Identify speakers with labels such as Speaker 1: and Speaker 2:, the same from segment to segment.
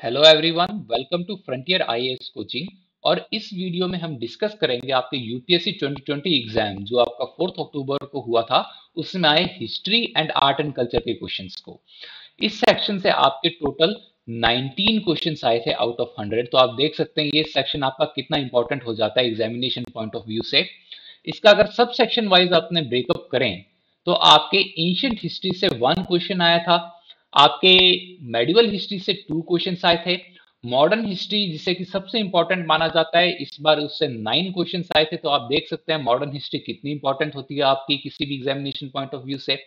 Speaker 1: Hello everyone, welcome to frontier IAS coaching. और इस video में हम डिस्कस करेंगे आपके यूपीएससी 2020 एग्जाम जो आपका 4 अक्टूबर को हुआ था, उसमें आए history and art and culture के क्वेश्चंस को। इस सेक्शन से आपके टोटल 19 क्वेश्चंस आए थे आउट ऑफ 100। तो आप देख सकते हैं ये सेक्शन आपका कितना इंपॉर्टेंट हो जाता है एग्जामिनेशन पॉइंट ऑफ व्यू से। इसका अगर सब सेक्शन वाइज आपने ब्रेकअप करें तो आपके एंशियंट हिस्ट्री से 1 क्वेश्चन आया था, आपके मेडिवल हिस्ट्री से 2 क्वेश्चंस आए थे, मॉडर्न हिस्ट्री जिसे कि सबसे इंपॉर्टेंट माना जाता है इस बार उससे 9 क्वेश्चंस आए थे। तो आप देख सकते हैं मॉडर्न हिस्ट्री कितनी इंपॉर्टेंट होती है आपकी किसी भी एग्जामिनेशन पॉइंट ऑफ व्यू से।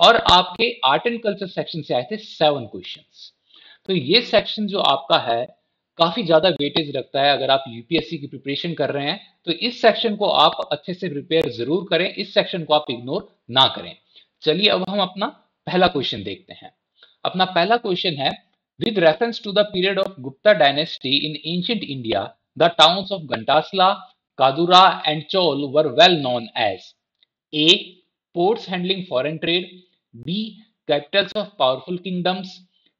Speaker 1: और आपके आर्ट एंड कल्चर सेक्शन से आए थे 7 क्वेश्चंस। तो ये सेक्शन जो आपका है काफी ज्यादा वेटेज रखता है। अगर आप यूपीएससी की प्रिपरेशन कर रहे हैं तो इस सेक्शन को आप अच्छे से प्रिपेयर जरूर करें, इस सेक्शन को आप इग्नोर ना करें। चलिए अब हम अपना पहला क्वेश्चन देखते हैं। अपना पहला क्वेश्चन है, with reference to the period of Gupta dynasty in ancient India, the towns of Gantasla, Kadura and Chol were well known as A. Ports handling foreign trade, B. Capitals of powerful kingdoms,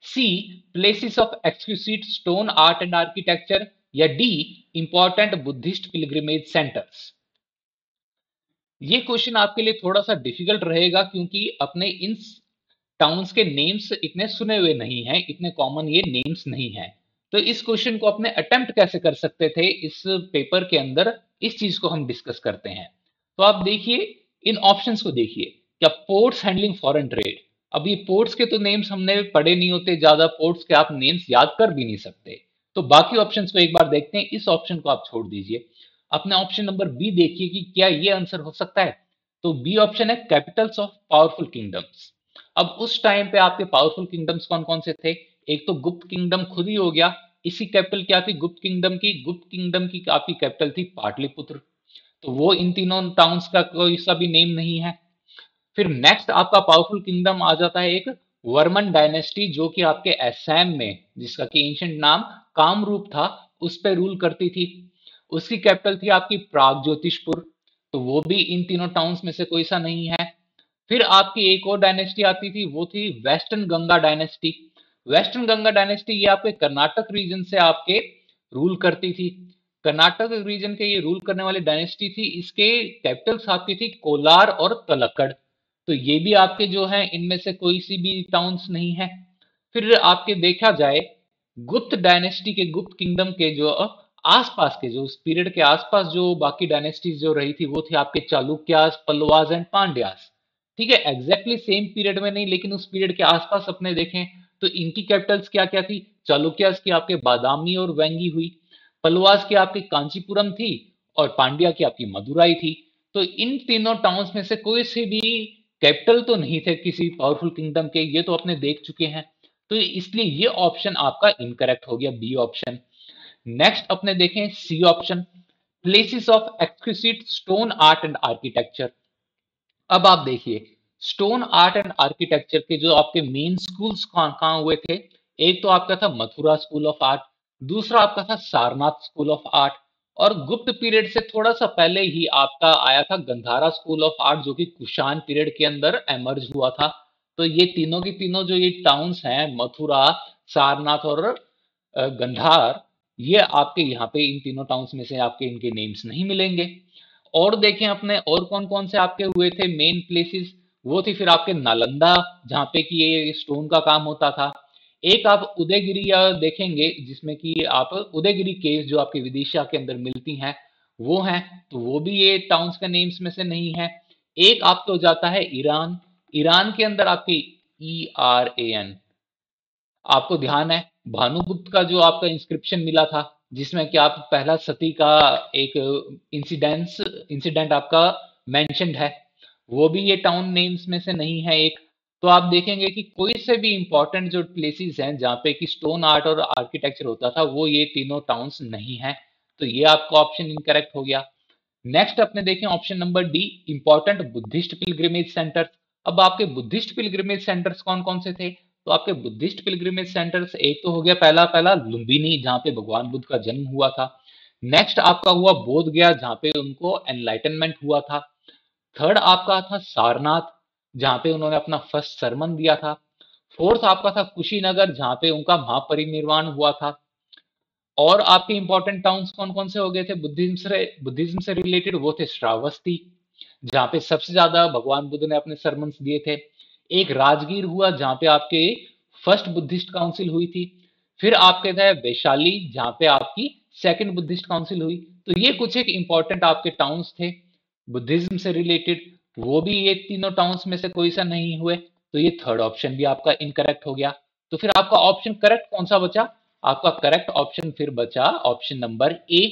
Speaker 1: C. Places of exquisite stone art and architecture, या D. Important Buddhist pilgrimage centers। ये question आपके लिए थोड़ा सा difficult रहेगा क्योंकि अपने इन towns के नेम्स इतने सुने हुए नहीं हैं, इतने कॉमन ये नेम्स नहीं हैं। तो इस क्वेश्चन को अपने अटेम्प्ट कैसे कर सकते थे इस पेपर के अंदर, इस चीज को हम डिस्कस करते हैं। तो आप देखिए इन ऑप्शंस को देखिए, क्या पोर्ट्स हैंडलिंग फॉरेन ट्रेड। अब ये पोर्ट्स के तो नेम्स हमने पढ़े नहीं होते ज्यादा, पोर्ट्स के आप नेम्स याद कर भी नहीं सकते। तो बाकी ऑप्शंस को एक बार देखते हैं, इस ऑप्शन को आप छोड़ दीजिए। अपने ऑप्शन नंबर बी देखिए कि क्या ये आंसर हो सकता है। तो बी ऑप्शन है कैपिटल्स ऑफ पावरफुल किंगडम्स। अब उस टाइम पे आपके पावरफुल किंगडम्स कौन कौन से थे। एक तो गुप्त किंगडम खुद ही हो गया, इसकी कैपिटल क्या थी गुप्त किंगडम की, गुप्त किंगडम की आपकी कैपिटल थी पाटलिपुत्र। तो वो इन तीनों टाउन्स का कोई सा भी नेम नहीं है। फिर नेक्स्ट आपका पावरफुल किंगडम आ जाता है एक वर्मन डायनेस्टी जो कि आपके असम में, जिसका कि एंशिएंट नाम कामरूप था, उस पर रूल करती थी। उसकी कैपिटल थी आपकी प्राग ज्योतिषपुर। तो वो भी इन तीनों टाउन्स में से कोई सा नहीं है। फिर आपकी एक और डायनेस्टी आती थी, वो थी western Ganga dynasty. Western Ganga dynasty ये आपके कर्नाटक रीजन से आपके रूल करती थी। कर्नाटक रीजन के ये रूल करने वाली डायनेस्टी थी, इसके कैपिटल्स आपकी थी कोलार और तलक्कड़। तो ये भी आपके जो है इनमें से कोई सी भी टाउन्स नहीं है। फिर आपके देखा जाए गुप्त डायनेस्टी के, गुप्त किंगडम के जो आसपास के, जो उस पीरियड के आसपास जो बाकी डायनेस्टीज जो रही थी वो थी आपके चालुक्यास, पल्लवास एंड पांड्यास। ठीक है, एग्जैक्टली सेम पीरियड में नहीं लेकिन उस पीरियड के आसपास अपने देखें तो इनकी कैपिटल्स क्या क्या थी। चालुक्यास की आपके बादामी और वेंगी हुई, पल्लवास की आपकी कांचीपुरम थी, और पांड्या की आपकी मदुराई थी। तो इन तीनों टाउन्स में से कोई से भी कैपिटल तो नहीं थे किसी पावरफुल किंगडम के, ये तो अपने देख चुके हैं। तो इसलिए ये ऑप्शन आपका इनकरेक्ट हो गया, बी ऑप्शन। नेक्स्ट अपने देखें C option, places of exquisite stone art and architecture. अब आप देखिए स्टोन आर्ट एंड आर्किटेक्चर के जो आपके मेन स्कूल्स कहाँ कहाँ हुए थे। एक तो आपका था मथुरा स्कूल ऑफ आर्ट, दूसरा आपका था सारनाथ स्कूल ऑफ आर्ट, और गुप्त पीरियड से थोड़ा सा पहले ही आपका आया था गंधारा स्कूल ऑफ आर्ट जो कि कुषाण पीरियड के अंदर एमर्ज हुआ था। तो ये तीनों की तीनों जो ये टाउन्स हैं मथुरा, सारनाथ और गंधार, ये आपके यहाँ पे इन तीनों टाउन्स में से आपके इनके नेम्स नहीं मिलेंगे। और देखें अपने और कौन कौन से आपके हुए थे मेन प्लेसेस, वो थी फिर आपके नालंदा जहाँ पे कि ये स्टोन का काम होता था। एक आप उदयगिरी या देखेंगे जिसमें कि आप उदयगिरी केव्स जो आपके विदिशा के अंदर मिलती हैं वो हैं, तो वो भी ये टाउन्स के नेम्स में से नहीं है। एक आपको जाता है ईरान, ईरान के अंदर आपकी ERAN। आपको ध्यान है भानुगुप्त का जो आपका इंस्क्रिप्शन मिला था जिसमें कि आप पहला सती का एक इंसिडेंट आपका मेंशन्ड है, वो भी ये टाउन नेम्स में से नहीं है एक। तो आप देखेंगे कि कोई से भी इंपॉर्टेंट जो प्लेसेस हैं जहाँ पे कि स्टोन आर्ट और आर्किटेक्चर होता था वो ये तीनों टाउन्स नहीं है। तो ये आपका ऑप्शन इनकरेक्ट हो गया। नेक्स्ट अपने देखें option number D, important Buddhist pilgrimage centre. अब आपके बुद्धिस्ट पिलग्रिमेज सेंटर्स कौन कौन से थे। तो आपके बुद्धिस्ट पिलग्रिमेज सेंटर्स एक तो हो गया पहला पहला लुम्बिनी जहां पे भगवान बुद्ध का जन्म हुआ था। नेक्स्ट आपका हुआ बोध गया जहां पे उनको एनलाइटनमेंट हुआ था। थर्ड आपका था सारनाथ जहां पे उन्होंने अपना फर्स्ट सरमन दिया था। फोर्थ आपका था कुशीनगर, जहां पे उनका महापरिनिर्वाण हुआ था। और आपके इंपॉर्टेंट टाउन्स कौन कौन से हो गए थे बुद्धिज्म से रिलेटेड? वो थे श्रावस्ती, जहां पे सबसे ज्यादा भगवान बुद्ध ने अपने सरमन्स दिए थे। एक राजगीर हुआ, जहां पे आपके फर्स्ट बुद्धिस्ट काउंसिल हुई थी। फिर आपके थे वैशाली, जहां पे आपकी सेकंड बुद्धिस्ट काउंसिल हुई। तो ये कुछ एक इंपॉर्टेंट आपके टाउन्स थे बुद्धिज्म से रिलेटेड। वो भी ये तीनों टाउन्स में से कोई सा नहीं हुए, तो ये थर्ड ऑप्शन भी आपका इनकरेक्ट हो गया। तो फिर आपका ऑप्शन करेक्ट कौन सा बचा? आपका करेक्ट ऑप्शन फिर बचा option number A,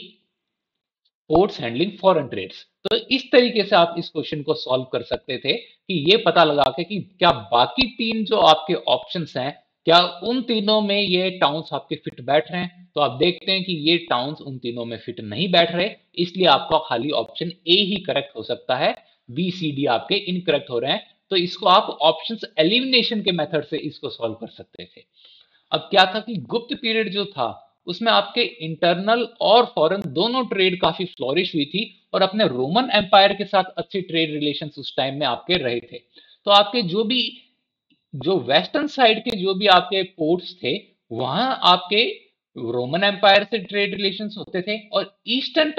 Speaker 1: ports handling foreign trades. तो इस तरीके से आप इस क्वेश्चन को सॉल्व कर सकते थे कि ये पता लगा के कि क्या बाकी तीन जो आपके ऑप्शंस हैं, क्या उन तीनों में ये टाउन्स आपके फिट बैठ रहे हैं? तो आप देखते हैं कि ये टाउन्स उन तीनों में फिट नहीं बैठ रहे, इसलिए आपका खाली ऑप्शन ए ही करेक्ट हो सकता है, बी सी डी आपके इनकरेक्ट हो रहे हैं। तो इसको आप ऑप्शंस एलिमिनेशन के मेथड से इसको सॉल्व कर सकते थे। अब क्या था कि गुप्त पीरियड जो था, उसमें आपके इंटरनल और फॉरेन दोनों ट्रेड काफी फ्लोरिश हुई थी, और अपने रोमन एम्पायर के साथ अच्छे ट्रेड रिलेशंस उस टाइम में आपके रहे थे। तो आपके जो वेस्टर्न साइड के जो भी आपके पोर्ट्स थे, वहां आपके रोमन एम्पायर से ट्रेड रिलेशंस होते थे, और ईस्टर्न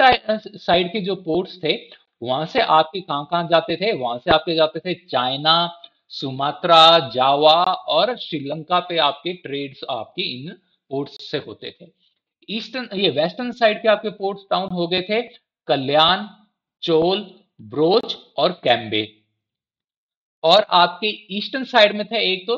Speaker 1: साइड के जो पोर्ट्स थे, वहां से आपके कहां जाते थे? वहां से आपके जाते थे चाइना, सुमात्रा, जावा और श्रीलंका पे आपके ट्रेड्स आपके इन पोर्ट्स से होते थे। ये वेस्टर्न साइड के आपके पोर्ट्स टाउन हो गए थे कल्याण, चोल, ब्रोच और कैम्बे। और आपके ईस्टर्न साइड में थे एक तो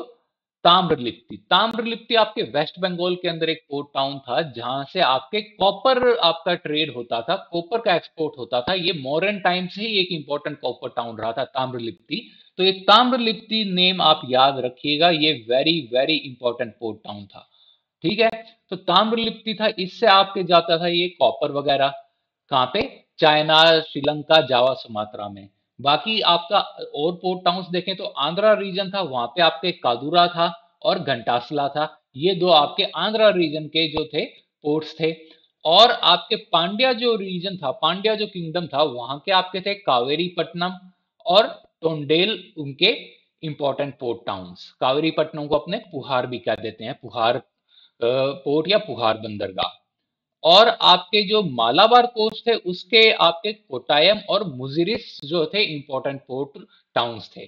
Speaker 1: ताम्रलिप्ति। ताम्रलिप्ति आपके वेस्ट बंगाल के अंदर एक पोर्ट टाउन था, जहां से आपके कॉपर आपका ट्रेड होता था, कॉपर का एक्सपोर्ट होता था। ये मॉडर्न टाइम से ही एक इंपॉर्टेंट कॉपर टाउन रहा था ताम्रलिप्ति। तो ये ताम्रलिप्ति नेम आप याद रखिएगा, ये very very important port town था। ठीक है, तो ताम्रलिप्ति था, इससे आपके जाता था ये कॉपर वगैरह, कहाँ पे? चाइना, श्रीलंका, जावा, सुमात्रा में। बाकी आपका और पोर्ट टाउन्स देखें तो आंध्रा रीजन था, वहां पे आपके कादुरा था और घंटासला था। ये दो आपके आंध्रा रीजन के जो थे पोर्ट्स थे। और आपके पांड्या जो रीजन था, पांड्या जो किंगडम था, वहां के आपके थे कावेरी पट्टनम और टोंडेल, उनके important port towns. Kaveri Pattanam को अपने पुहार भी कह देते हैं, पुहार पोर्ट या पुहार बंदरगाह। और आपके जो मालाबार कोस्ट थे, उसके आपके कोटायम और मुजिरिस जो थे इंपॉर्टेंट पोर्ट टाउन्स थे।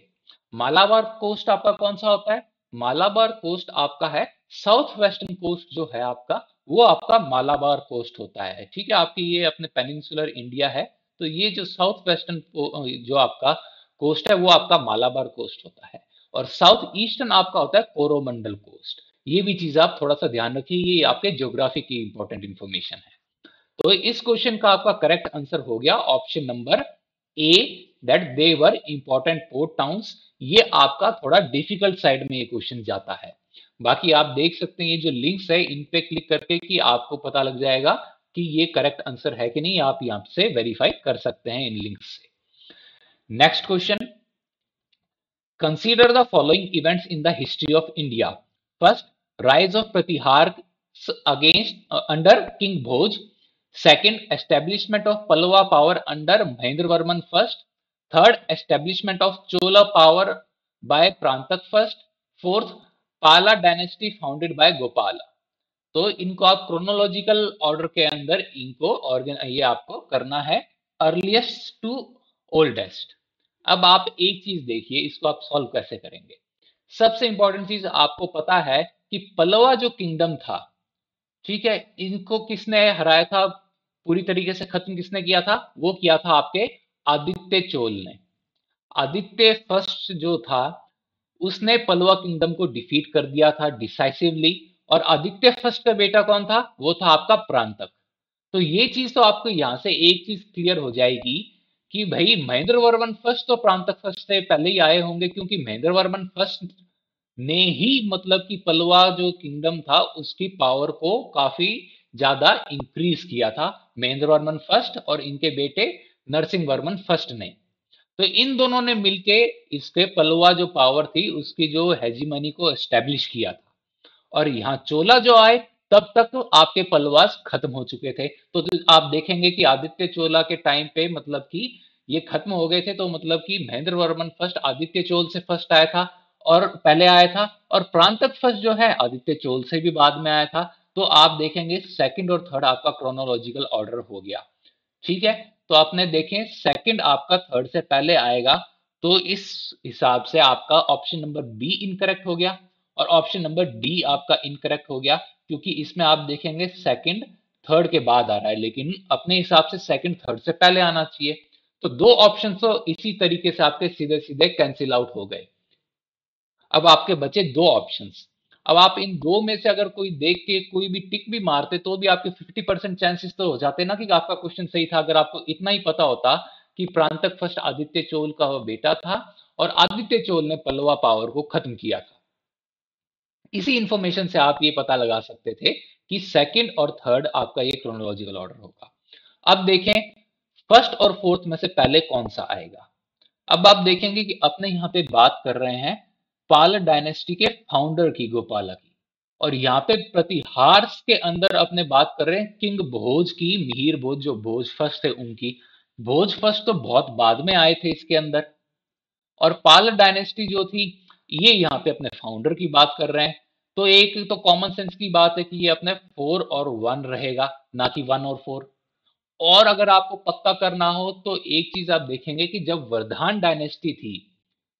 Speaker 1: मालाबार कोस्ट आपका कौन सा होता है? मालाबार कोस्ट आपका है साउथ वेस्टर्न कोस्ट जो है आपका, वो आपका मालाबार कोस्ट होता है। ठीक है, आपकी ये अपने पेनिनसुलर इंडिया है, तो ये जो साउथ वेस्टर्न जो आपका कोस्ट है, वो आपका मालाबार कोस्ट होता है। और साउथ ईस्टर्न आपका होता है कोरोमंडल कोस्ट। ये भी चीज आप थोड़ा सा ध्यान रखिए, ये आपके ज्योग्राफी की इंपॉर्टेंट इंफॉर्मेशन है। तो इस क्वेश्चन का आपका करेक्ट आंसर हो गया option number A, that they were important port towns. ये आपका थोड़ा डिफिकल्ट साइड में ये क्वेश्चन जाता है। बाकी आप देख सकते हैं ये जो लिंक्स है, इन पे क्लिक करके कि आपको पता लग जाएगा कि ये करेक्ट आंसर है कि नहीं, आप यहां से वेरीफाई कर सकते हैं इन लिंक्स से। Next question, consider the following events in the history of India. First, rise of Pratihar against under King Bhoj. Second, establishment of Pallava power under Mahendravarman I. Third, establishment of Chola power by Prantak I. Fourth, Pala dynasty founded by Gopala. तो इनको आप chronological order के अंदर इनको ये आपको करना है, अर्लीस्ट टू ओल्डेस्ट। अब आप एक चीज देखिए, इसको आप सॉल्व कैसे करेंगे। सबसे इंपॉर्टेंट चीज आपको पता है कि पल्लवा जो किंगडम था, ठीक है, इनको किसने हराया था, पूरी तरीके से खत्म किसने किया था? वो किया था आपके आदित्य चोल ने। आदित्य फर्स्ट जो था, उसने पल्लवा किंगडम को डिफीट कर दिया था डिसाइसिवली। और आदित्य फर्स्ट का बेटा कौन था? वो था आपका प्रांतक। तो ये चीज तो आपको यहां से एक चीज क्लियर हो जाएगी कि भाई महेंद्र वर्मन फर्स्ट तो प्रांतक फर्स्ट से पहले ही आए होंगे, क्योंकि महेंद्र वर्मन फर्स्ट ने ही मतलब कि पल्लवा जो किंगडम था उसकी पावर को काफी ज्यादा इंक्रीज किया था, महेंद्र वर्मन फर्स्ट और इनके बेटे नरसिंह वर्मन फर्स्ट ने। तो इन दोनों ने मिलके इसके पल्लवा जो पावर थी उसकी जो हेजीमनी को एस्टेब्लिश किया था। और यहाँ चोला जो आए, तब तक तो आपके पल्लवास खत्म हो चुके थे। तो आप देखेंगे कि आदित्य चोला के टाइम पे मतलब कि ये खत्म हो गए थे, तो मतलब कि महेंद्र वर्मन फर्स्ट आदित्य चोल से फर्स्ट आया था। और पहले आया था, और प्रांतक फर्स्ट जो है आदित्य चोल से भी बाद में आया था। तो आप देखेंगे सेकंड और थर्ड आपका क्रोनोलॉजिकल ऑर्डर हो गया। ठीक है, तो आपने देखें सेकंड आपका थर्ड से पहले आएगा, तो इस हिसाब से आपका ऑप्शन नंबर बी इनकरेक्ट हो गया और ऑप्शन नंबर डी आपका इनकरेक्ट हो गया, क्योंकि इसमें आप देखेंगे सेकंड थर्ड के बाद आ रहा है, लेकिन अपने हिसाब से सेकंड थर्ड से पहले आना चाहिए। तो दो ऑप्शन तो इसी तरीके से आपके सीधे सीधे कैंसिल आउट हो गए। अब आपके बचे दो ऑप्शंस। अब आप इन दो में से अगर कोई देख के कोई भी टिक भी मारते तो भी आपके 50% चांसेस तो हो जाते ना कि आपका क्वेश्चन सही था, अगर आपको इतना ही पता होता कि प्रांतक फर्स्ट आदित्य चोल का बेटा था और आदित्य चोल ने पल्लवा पावर को खत्म किया था। इसी इंफॉर्मेशन से आप ये पता लगा सकते थे कि सेकंड और थर्ड आपका ये क्रोनोलॉजिकल ऑर्डर होगा। अब देखें फर्स्ट और फोर्थ में से पहले कौन सा आएगा। अब आप देखेंगे कि अपने यहाँ पे बात कर रहे हैं पाल डायनेस्टी के फाउंडर की, गोपाला की, और यहाँ पे प्रतिहार के अंदर अपने बात कर रहे हैं किंग भोज की, मिहिर भोज जो भोज फर्स्ट थे उनकी। भोज फर्स्ट तो बहुत बाद में आए थे इसके अंदर, और पाल डायनेस्टी जो थी ये यहाँ पे अपने फाउंडर की बात कर रहे हैं। तो एक तो कॉमन सेंस की बात है कि ये अपने 4 और 1 रहेगा, ना कि 1 और 4। और अगर आपको पक्का करना हो तो एक चीज आप देखेंगे कि जब वर्धान डायनेस्टी थी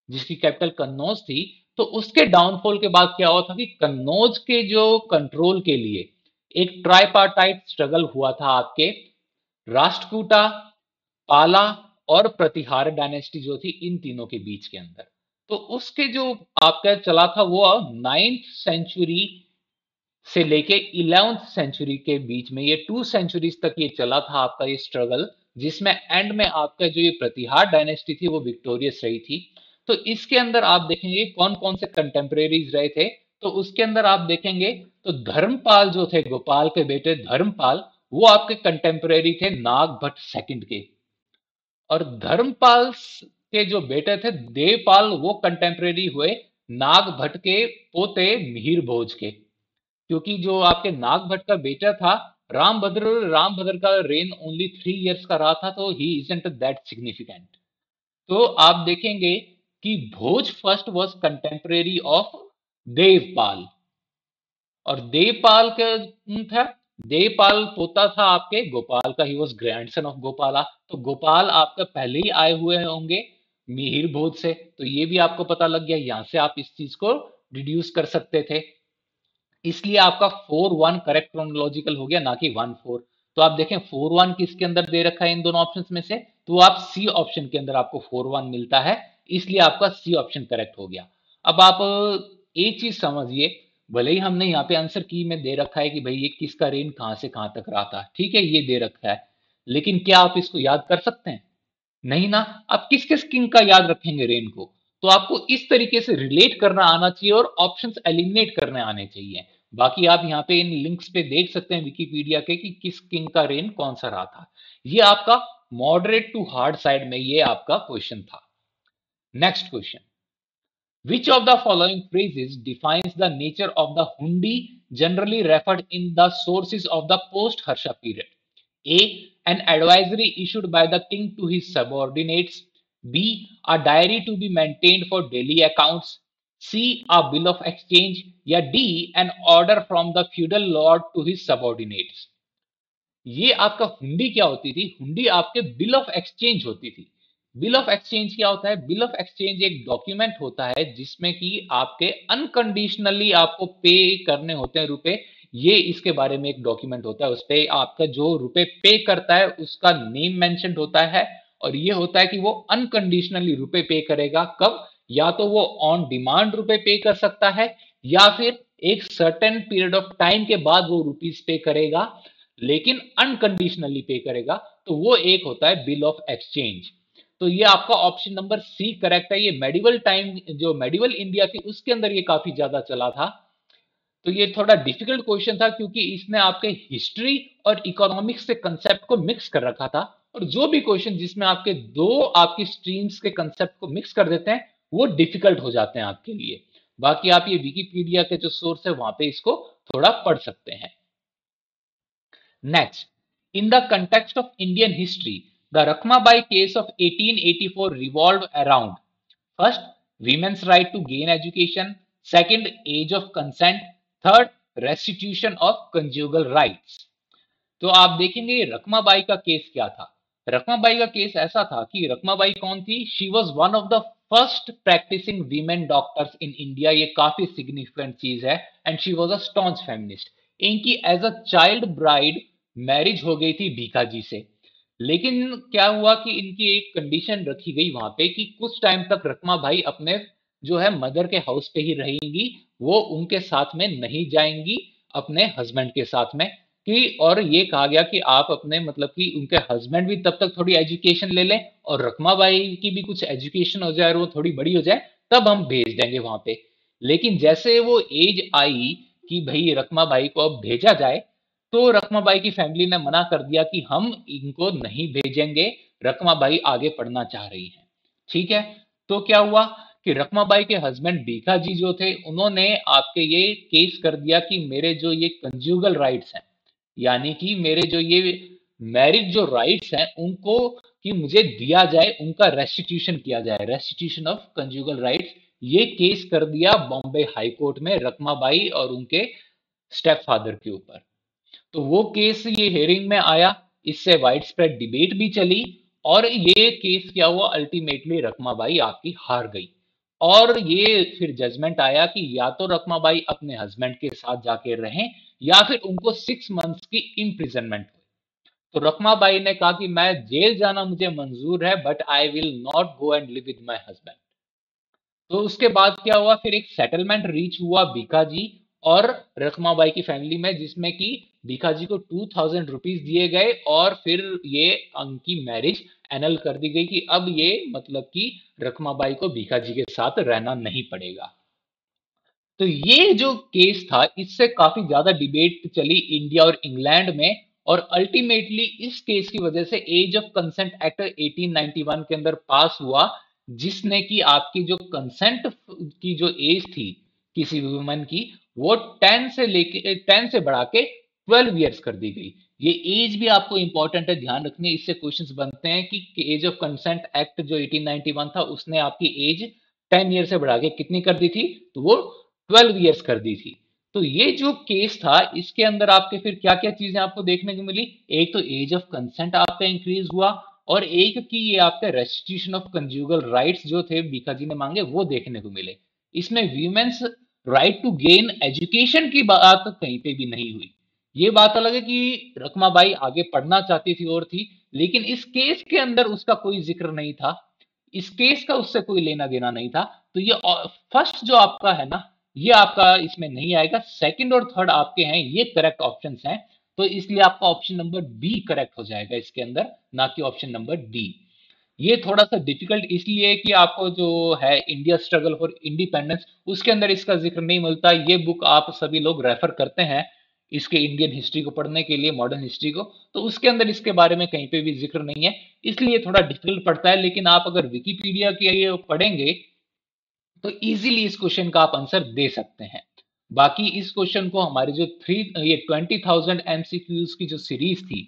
Speaker 1: जिसकी कैपिटल कन्नौज थी, तो उसके डाउनफॉल के बाद क्या हुआ था कि कन्नौज के जो कंट्रोल के लिए एक ट्राइपार्टाइट स्ट्रगल हुआ था आपके राष्ट्रकूटा, पाला और प्रतिहार डायनेस्टी जो थी इन तीनों के बीच के अंदर। तो उसके जो आपका चला था वो 9th सेंचुरी से लेके 11th सेंचुरी के बीच में, ये 2 सेंचुरीज तक ये चला था आपका ये स्ट्रगल, जिसमें एंड में आपका जो ये प्रतिहार डायनेस्टी थी वो विक्टोरियस रही थी। तो इसके अंदर आप देखेंगे कौन कौन से कंटेम्परेरीज रहे थे। तो उसके अंदर आप देखेंगे तो धर्मपाल जो थे, गोपाल के बेटे धर्मपाल, वो आपके कंटेम्परेरी थे नागभट्ट सेकंड के। और धर्मपाल के जो बेटे थे देवपाल, वो कंटेम्परेरी हुए नागभट्ट के पोते मिहिर भोज के। क्योंकि जो आपके नागभट्ट का बेटा था रामभद्र का रेन ओनली 3 इयर्स का रहा था, तो ही इजंट दैट सिग्निफिकेंट। तो आप देखेंगे कि Bhoj first was contemporary of Devpal, और देवपाल का था, देवपाल पोता था आपके गोपाल का, he was grandson of Gopala. तो गोपाल आपका पहले ही आए हुए होंगे मिहिर भोज से, तो ये भी आपको पता लग गया, यहां से आप इस चीज को डिड्यूस कर सकते थे। इसलिए आपका 4-1 करेक्ट क्रोनोलॉजिकल हो गया, ना कि 1-4। तो आप देखें 4-1 किसके अंदर दे रखा है इन दोनों ऑप्शंस में से, तो आप सी ऑप्शन के अंदर आपको 4-1 मिलता है, इसलिए आपका सी ऑप्शन करेक्ट हो गया। अब आप एक चीज समझिए, भले ही हमने यहाँ पे आंसर की में दे रखा है कि भाई ये किसका रेन कहां से कहां तक रहा था, ठीक है ये दे रखा है, लेकिन क्या आप इसको याद कर सकते हैं? नहीं ना। आप किस किस किंग का याद रखेंगे रेन को? तो आपको इस तरीके से रिलेट करना आना चाहिए और ऑप्शंस एलिमिनेट करने आने चाहिए। बाकी आप यहाँ पे इन लिंक्स पे देख सकते हैं विकीपीडिया के कि किस किंग का रेन कौन सा रहा था। ये आपका मॉडरेट टू हार्ड साइड में ये आपका क्वेश्चन था। Next question, which of the following phrases defines the nature of the hundi generally referred in the sources of the post-Harsha period? A. An advisory issued by the king to his subordinates. B. A diary to be maintained for daily accounts. C. A bill of exchange. या D. An order from the feudal lord to his subordinates. ये आपका हुंडी क्या होती थी? हुंडी आपके bill of exchange होती थी। बिल ऑफ एक्सचेंज क्या होता है? बिल ऑफ एक्सचेंज एक डॉक्यूमेंट होता है जिसमें कि आपके अनकंडीशनली आपको पे करने होते हैं रुपए। ये इसके बारे में एक डॉक्यूमेंट होता है, उस पे आपका जो रुपए पे करता है उसका नेम मेंशन होता है, और ये होता है कि वो अनकंडीशनली रुपए पे करेगा कब, या तो वो ऑन डिमांड रुपए पे कर सकता है, या फिर एक सर्टेन पीरियड ऑफ टाइम के बाद वो रुपीज पे करेगा, लेकिन अनकंडीशनली पे करेगा। तो वो एक होता है बिल ऑफ एक्सचेंज। तो ये आपका ऑप्शन नंबर सी करेक्ट है। ये मेडिवल टाइम जो मेडिवल इंडिया थी उसके अंदर ये काफी ज्यादा चला था। तो ये थोड़ा डिफिकल्ट क्वेश्चन था क्योंकि इसने आपके हिस्ट्री और इकोनॉमिक्स के कंसेप्ट को मिक्स कर रखा था, और जो भी क्वेश्चन जिसमें आपके दो आपकी स्ट्रीम्स के कंसेप्ट को मिक्स कर देते हैं वो डिफिकल्ट हो जाते हैं आपके लिए। बाकी आप ये विकिपीडिया के जो सोर्स है वहां पे इसको थोड़ा पढ़ सकते हैं। Next, in the context of Indian history, the Rakhmabai case of 1884 revolved around: first, women's right to gain education, second age of consent, third restitution of conjugal rights। तो आप देखेंगे रकमाबाई का केस क्या था। रकमाबाई का केस ऐसा था कि रकमाबाई कौन थी, she was one of the first practising women doctors in India, ये काफी सिग्निफिकेंट चीज है। And she was a staunch feminist. इनकी as a child bride marriage हो गई थी भीखाजी से। लेकिन क्या हुआ कि इनकी एक कंडीशन रखी गई वहां पे कि कुछ टाइम तक रकमाबाई अपने जो है मदर के हाउस पे ही रहेंगी, वो उनके साथ में नहीं जाएंगी अपने हस्बैंड के साथ में। कि और ये कहा गया कि आप अपने मतलब कि उनके हस्बैंड भी तब तक थोड़ी एजुकेशन ले लें और रकमाबाई की भी कुछ एजुकेशन हो जाए और वो थोड़ी बड़ी हो जाए, तब हम भेज देंगे वहां पे। लेकिन जैसे वो एज आई कि भाई रकमाबाई को अब भेजा जाए, तो रकमाबाई की फैमिली ने मना कर दिया कि हम इनको नहीं भेजेंगे, रकमाबाई आगे पढ़ना चाह रही हैं। ठीक है। तो क्या हुआ कि रकमाबाई के हस्बैंड भीखा जी जो थे, उन्होंने आपके ये केस कर दिया कि मेरे जो ये कंज्यूगल राइट्स हैं, यानी कि मेरे जो ये मैरिज जो राइट्स हैं उनको कि मुझे दिया जाए, उनका रेस्टिट्यूशन किया जाए, रेस्टिट्यूशन ऑफ कंज्यूगल राइट्स। ये केस कर दिया बॉम्बे हाई कोर्ट में रकमाबाई और उनके स्टेप फादर के ऊपर। तो वो केस ये हेयरिंग में आया, इससे वाइड स्प्रेड डिबेट भी चली, और ये केस क्या हुआ, अल्टीमेटली रकमाबाई आपकी हार गई। और ये फिर जजमेंट आया कि या तो रकमाबाई अपने हस्बैंड के साथ जाके रहें, या फिर उनको 6 मंथ्स की इम्प्रिजनमेंट हो। तो रकमाबाई ने कहा कि मैं जेल जाना मुझे मंजूर है, but I will not go and live with my husband. तो उसके बाद क्या हुआ, फिर एक सेटलमेंट रीच हुआ भीखाजी और रखमाबाई की फैमिली में, जिसमें कि भीखाजी को 2000 रुपीज दिए गए और फिर ये उनकी मैरिज एनल कर दी गई कि अब ये मतलब कि रखमाबाई को भीखाजी के साथ रहना नहीं पड़ेगा। तो ये जो केस था, इससे काफी ज्यादा डिबेट चली इंडिया और इंग्लैंड में, और अल्टीमेटली इस केस की वजह से एज ऑफ कंसेंट एक्ट 1891 के अंदर पास हुआ, जिसने कि आपकी जो कंसेंट की जो एज थी किसी वुमन की, वो 10 से बढ़ा के 12 ईयर्स कर दी गई। ये एज भी आपको इंपॉर्टेंट है, ध्यान रखने, इससे क्वेश्चंस बनते हैं कि एज ऑफ कंसेंट एक्ट जो 1891 था, उसने आपकी एज 10 ईयर से बढ़ा के कितनी कर दी थी, तो वो 12 ईयर्स कर दी थी। तो ये जो केस था, इसके अंदर आपके फिर क्या क्या चीजें आपको देखने को मिली, एक तो एज ऑफ कंसेंट आपका इंक्रीज हुआ, और एक कि ये आपके रेस्टिट्यूशन ऑफ कंज्यूगल राइट्स जो थे भीखा जी ने मांगे, वो देखने को मिले। इसमें women's right to gain education की बात कहीं पे भी नहीं हुई। ये बात अलग है कि रकमाबाई आगे पढ़ना चाहती थी और थी, लेकिन इस केस के अंदर उसका कोई जिक्र नहीं था, इस केस का उससे कोई लेना देना नहीं था। तो ये फर्स्ट जो आपका है ना, ये आपका इसमें नहीं आएगा, सेकंड और थर्ड आपके हैं, ये करेक्ट ऑप्शंस हैं। तो इसलिए आपका ऑप्शन नंबर बी करेक्ट हो जाएगा इसके अंदर, ना कि ऑप्शन नंबर डी। ये थोड़ा सा डिफिकल्ट इसलिए कि आपको जो है इंडिया स्ट्रगल फॉर इंडिपेंडेंस, उसके अंदर इसका जिक्र नहीं मिलता। ये बुक आप सभी लोग रेफर करते हैं इसके इंडियन हिस्ट्री को पढ़ने के लिए, मॉडर्न हिस्ट्री को, तो उसके अंदर इसके बारे में कहीं पे भी जिक्र नहीं है, इसलिए थोड़ा डिफिकल्ट पड़ता है। लेकिन आप अगर विकिपीडिया के ये पढ़ेंगे तो इजीली इस क्वेश्चन का आप आंसर दे सकते हैं। बाकी इस क्वेश्चन को हमारे जो ये 20,000 एमसीक्यूज की जो सीरीज थी,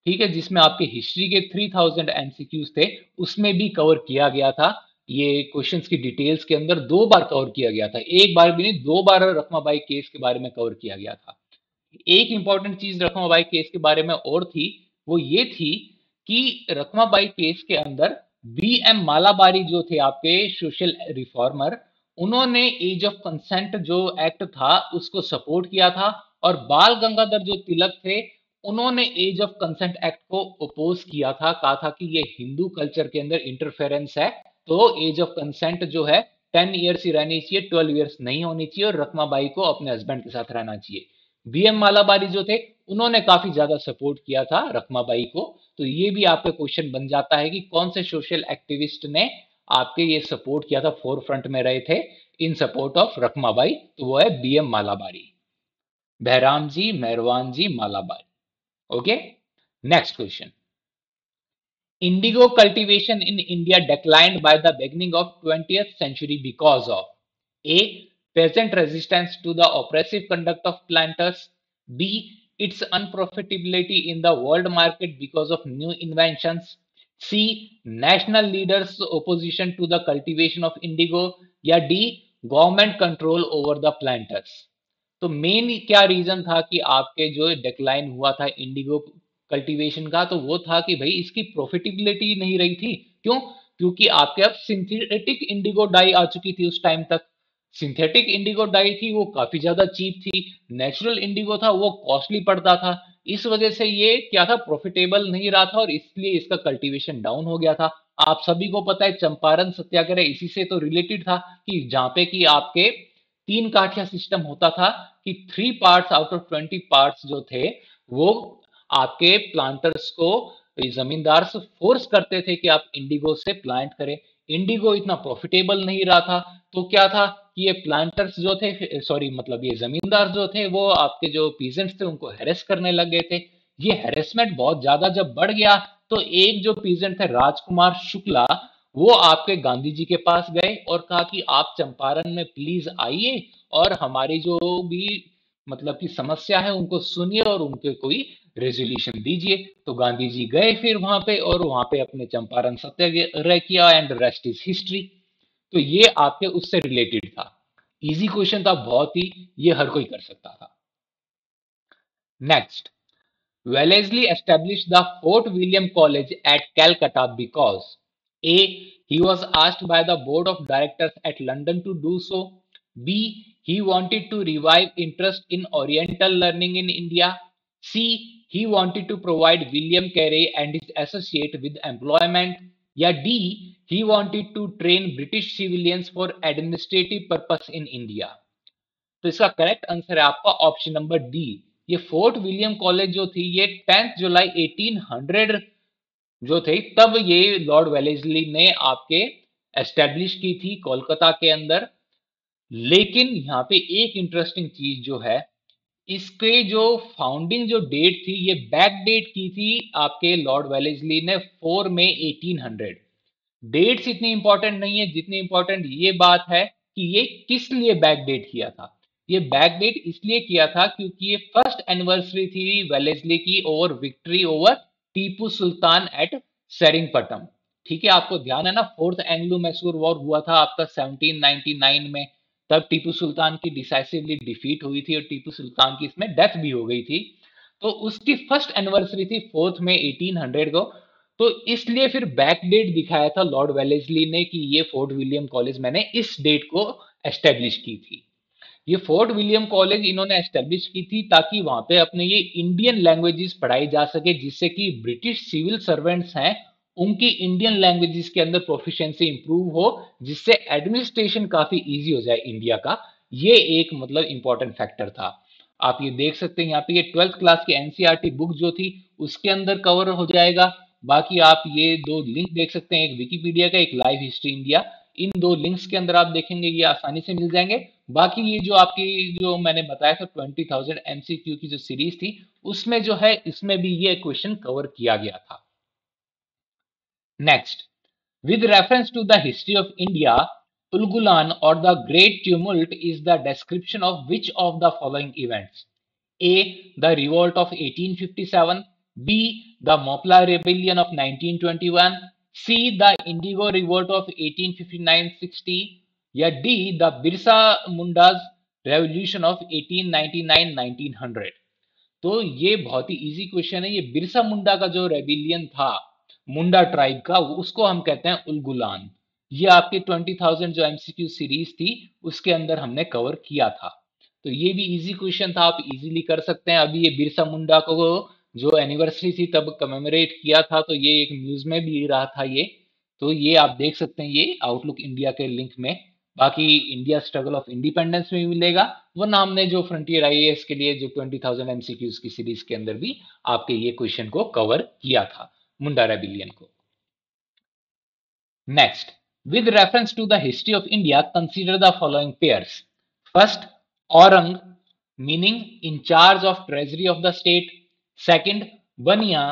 Speaker 1: ठीक है, जिसमें आपके हिस्ट्री के 3000 एमसीक्यूज थे, उसमें भी कवर किया गया था। ये क्वेश्चंस की डिटेल्स के अंदर 2 बार कवर किया गया था, एक बार भी नहीं, 2 बार रखमाबाई केस के बारे में कवर किया गया था। एक इंपॉर्टेंट चीज रखमाबाई केस के बारे में और थी, वो ये थी कि रखमाबाई केस के अंदर बी एम मालाबारी जो थे आपके सोशल रिफॉर्मर, उन्होंने एज ऑफ कंसेंट जो एक्ट था उसको सपोर्ट किया था, और बाल गंगाधर जो तिलक थे, उन्होंने एज ऑफ कंसेंट एक्ट को अपोज किया था, कहा था कि ये हिंदू कल्चर के अंदर इंटरफेरेंस है, तो एज ऑफ कंसेंट जो है 10 ईयर्स ही रहनी चाहिए, 12 ईयर्स नहीं होनी चाहिए, और रखमाबाई को अपने हस्बैंड के साथ रहना चाहिए। बीएम मालाबारी जो थे, उन्होंने काफी ज्यादा सपोर्ट किया था रखमाबाई को। तो ये भी आपका क्वेश्चन बन जाता है कि कौन से सोशल एक्टिविस्ट ने आपके ये सपोर्ट किया था, फोर फ्रंट में रहे थे इन सपोर्ट ऑफ रखमाबाई, तो वो है BM Malabari, Behram ji, Merwan ji, Malabari. Okay, next question. Indigo cultivation in India declined by the beginning of 20th century because of A. Peasant resistance to the oppressive conduct of planters. B. Its unprofitability in the world market because of new inventions. C national leaders opposition to the cultivation of indigo, या D government control over the planters. तो main क्या reason था कि आपके जो decline हुआ था Indigo cultivation का, तो वो था कि भाई इसकी प्रॉफिटेबिलिटी नहीं रही थी। क्यों? क्योंकि आपके अब सिंथेटिक इंडिगो डाई आ चुकी थी उस टाइम तक। सिंथेटिक इंडिगो डाई थी वो काफी ज्यादा चीप थी, नेचुरल इंडिगो था वो कॉस्टली पड़ता था। इस वजह से ये क्या था, प्रॉफिटेबल नहीं रहा था और इसलिए इसका कल्टीवेशन डाउन हो गया था। आप सभी को पता है चंपारण सत्याग्रह इसी से तो रिलेटेड था, कि जहां पे कि आपके तीन काठिया सिस्टम होता था, कि 3 पार्ट्स आउट ऑफ 20 पार्ट्स जो थे वो आपके प्लांटर्स को, जमींदार से फोर्स करते थे कि आप इंडिगो से प्लांट करें। इंडिगो इतना प्रॉफिटेबल नहीं रहा था, तो क्या था कि ये प्लांटर्स जो थे, सॉरी मतलब ये जमींदार जो थे, वो आपके जो पीजेंट्स थे उनको हैरेस करने लग गए थे। ये हैरेसमेंट बहुत ज्यादा जब बढ़ गया, तो एक जो पीजेंट थे राजकुमार शुक्ला, वो आपके गांधी जी के पास गए और कहा कि आप चंपारण में प्लीज आइए और हमारी जो भी मतलब की समस्या है उनको सुनिए और उनके कोई रेजोल्यूशन दीजिए। तो गांधी जी गए फिर वहां पे और वहां पे अपने चंपारण सत्याग्रह किया, एंड रेस्ट इज हिस्ट्री। तो ये आपके उससे रिलेटेड था। इजी क्वेश्चन था बहुत ही, ये हर कोई कर सकता था। Next, Wellesley established the Fort William College at Calcutta because A. He was asked by the board of directors at London to do so. B. He wanted to revive interest in Oriental learning in India. C. He wanted to provide William Carey and his associate with employment. या D. He wanted to train British civilians for administrative purpose in India. तो इसका correct answer है आपका option number D. ये fort William college जो थी ये 10 जुलाई 1800 जो थे तब ये लॉर्ड वेलेस्ली ने आपके एस्टेब्लिश की थी कोलकाता के अंदर। लेकिन यहाँ पे एक इंटरेस्टिंग चीज जो है, इसके जो फाउंडिंग जो डेट थी ये बैक डेट की थी आपके लॉर्ड वेलेस्ली ने 4 मई 1800। डेट्स इतनी इंपॉर्टेंट नहीं है जितनी इंपॉर्टेंट ये बात है कि ये किस लिए बैक डेट किया था। ये बैक डेट इसलिए किया था क्योंकि ये फर्स्ट एनिवर्सरी थी वेलेस्ली की over victory over Tipu Sultan eight सेरिंगपटम। ठीक है, आपको ध्यान है ना, फोर्थ एंग्लो मैसूर वॉर हुआ था आपका 1799 में। तब टीपू सुल्तान की डिसाइसिवली डिफीट हुई थी और टीपू सुल्तान की इसमें डेथ भी हो गई थी। तो उसकी फर्स्ट एनिवर्सरी थी 4 में 1800 को। तो इसलिए फिर बैक डेट दिखाया था लॉर्ड वेलेस्ली ने कि ये फोर्ट विलियम कॉलेज मैंने इस डेट को एस्टेब्लिश की थी। ये फोर्ट विलियम कॉलेज इन्होंने एस्टेब्लिश की थी ताकि वहां पे अपने ये इंडियन लैंग्वेजेस पढ़ाई जा सके, जिससे कि ब्रिटिश सिविल सर्वेंट्स हैं उनकी इंडियन लैंग्वेजेस के अंदर प्रोफिशिएंसी इंप्रूव हो, जिससे एडमिनिस्ट्रेशन काफी इजी हो जाए इंडिया का। ये एक मतलब इंपॉर्टेंट फैक्टर था। आप ये देख सकते हैं यहाँ पे, ये 12th क्लास की एनसीईआरटी बुक जो थी उसके अंदर कवर हो जाएगा। बाकी आप ये दो लिंक देख सकते हैं, एक विकिपीडिया का, एक लाइव हिस्ट्री इंडिया। इन दो लिंक्स के अंदर आप देखेंगे ये आसानी से मिल जाएंगे। बाकी ये जो आपकी जो मैंने बताया था 20,000 एमसीक्यू की जो सीरीज थी, उसमें जो है इसमें भी ये क्वेश्चन कवर किया गया था। Next, with reference to the history of India, Ulgulan or the Great Tumult is the description of which of the following events? A. The Revolt of 1857. B. The Mopla Rebellion of 1921. C. The Indigo Revolt of 1859-60. या D. The Birsa Munda's Revolution of 1899-1900। तो ये बहुत ही easy question है। ये बिरसा मुंडा का जो rebellion था मुंडा tribe का, उसको हम कहते हैं उलगुलान। ये आपके 20,000 जो एमसीक्यू सीरीज थी उसके अंदर हमने कवर किया था। तो ये भी इजी क्वेश्चन था, आप इजीली कर सकते हैं। अभी ये बिरसा मुंडा को जो एनिवर्सरी थी तब कमेमोरेट किया था, तो ये एक न्यूज में भी रहा था ये। तो ये आप देख सकते हैं ये आउटलुक इंडिया के लिंक में। बाकी इंडिया स्ट्रगल ऑफ इंडिपेंडेंस में भी मिलेगा, वरना हमने जो फ्रंटियर आईएएस के लिए जो 20,000 एमसीक्यूज की सीरीज के अंदर भी आपके ये क्वेश्चन को कवर किया था, मुंडा रेबिलियन को। Next, with reference to the history of India, consider the following pairs. First, Aurang, meaning in charge of treasury of the state. Second, Bania,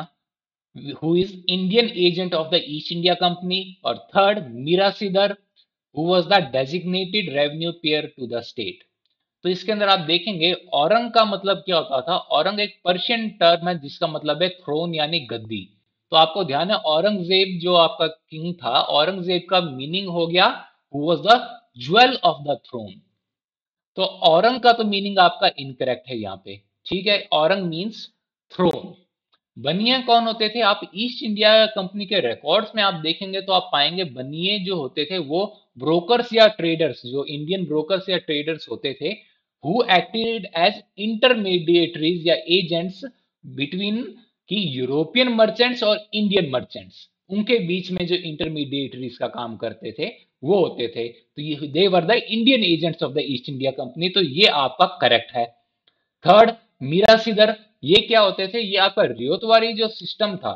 Speaker 1: who is Indian agent of the East India Company. और third, Mirasidhar, who was the designated revenue payer to the state. तो इसके अंदर आप देखेंगे औरंग का मतलब क्या होता था। औरंग एक पर्शियन टर्म है जिसका मतलब है थ्रोन यानी गद्दी। तो आपको ध्यान है औरंगजेब जो आपका किंग था, औरंगजेब का मीनिंग हो गया who was the jewel of the throne. तो औरंग का तो मीनिंग आपका इनकरेक्ट है यहाँ पे। ठीक है, औरंग मीन्स थ्रोन। बनिए कौन होते थे? आप ईस्ट इंडिया कंपनी के रिकॉर्ड्स में आप देखेंगे तो आप पाएंगे बनिए जो होते थे वो ब्रोकर्स या ट्रेडर्स, जो इंडियन ब्रोकर्स या ट्रेडर्स होते थे, हु एक्टेड एज इंटरमीडिएटरीज या एजेंट्स बिटवीन की यूरोपियन मर्चेंट्स और इंडियन मर्चेंट्स, उनके बीच में जो इंटरमीडिएटरीज का काम करते थे वो होते थे। तो ये they were the Indian agents of the East India Company. तो ये आपका करेक्ट है। थर्ड, मीरासीदर, ये क्या होते थे? ये आपका रियोतवारी जो सिस्टम था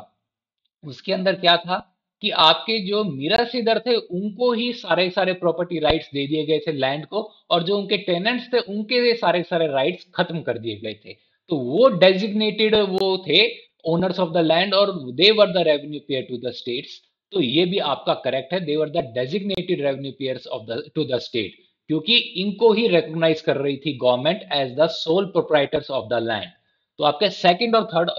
Speaker 1: उसके अंदर क्या था कि आपके जो मीरासीदर थे उनको ही सारे सारे प्रॉपर्टी राइट्स दे दिए गए थे लैंड को, और जो उनके टेनेंट्स थे उनके सारे सारे राइट्स खत्म कर दिए गए थे। तो वो डेजिग्नेटेड वो थे ओनर्स ऑफ द लैंड, और they were the revenue payer to the states. तो ये भी आपका करेक्ट है, they were the designated revenue payers of the to the state, क्योंकि इनको ही रिकॉग्नाइज कर रही थी government as the sole proprietors of the land. तो आपके सेकंड और थर्ड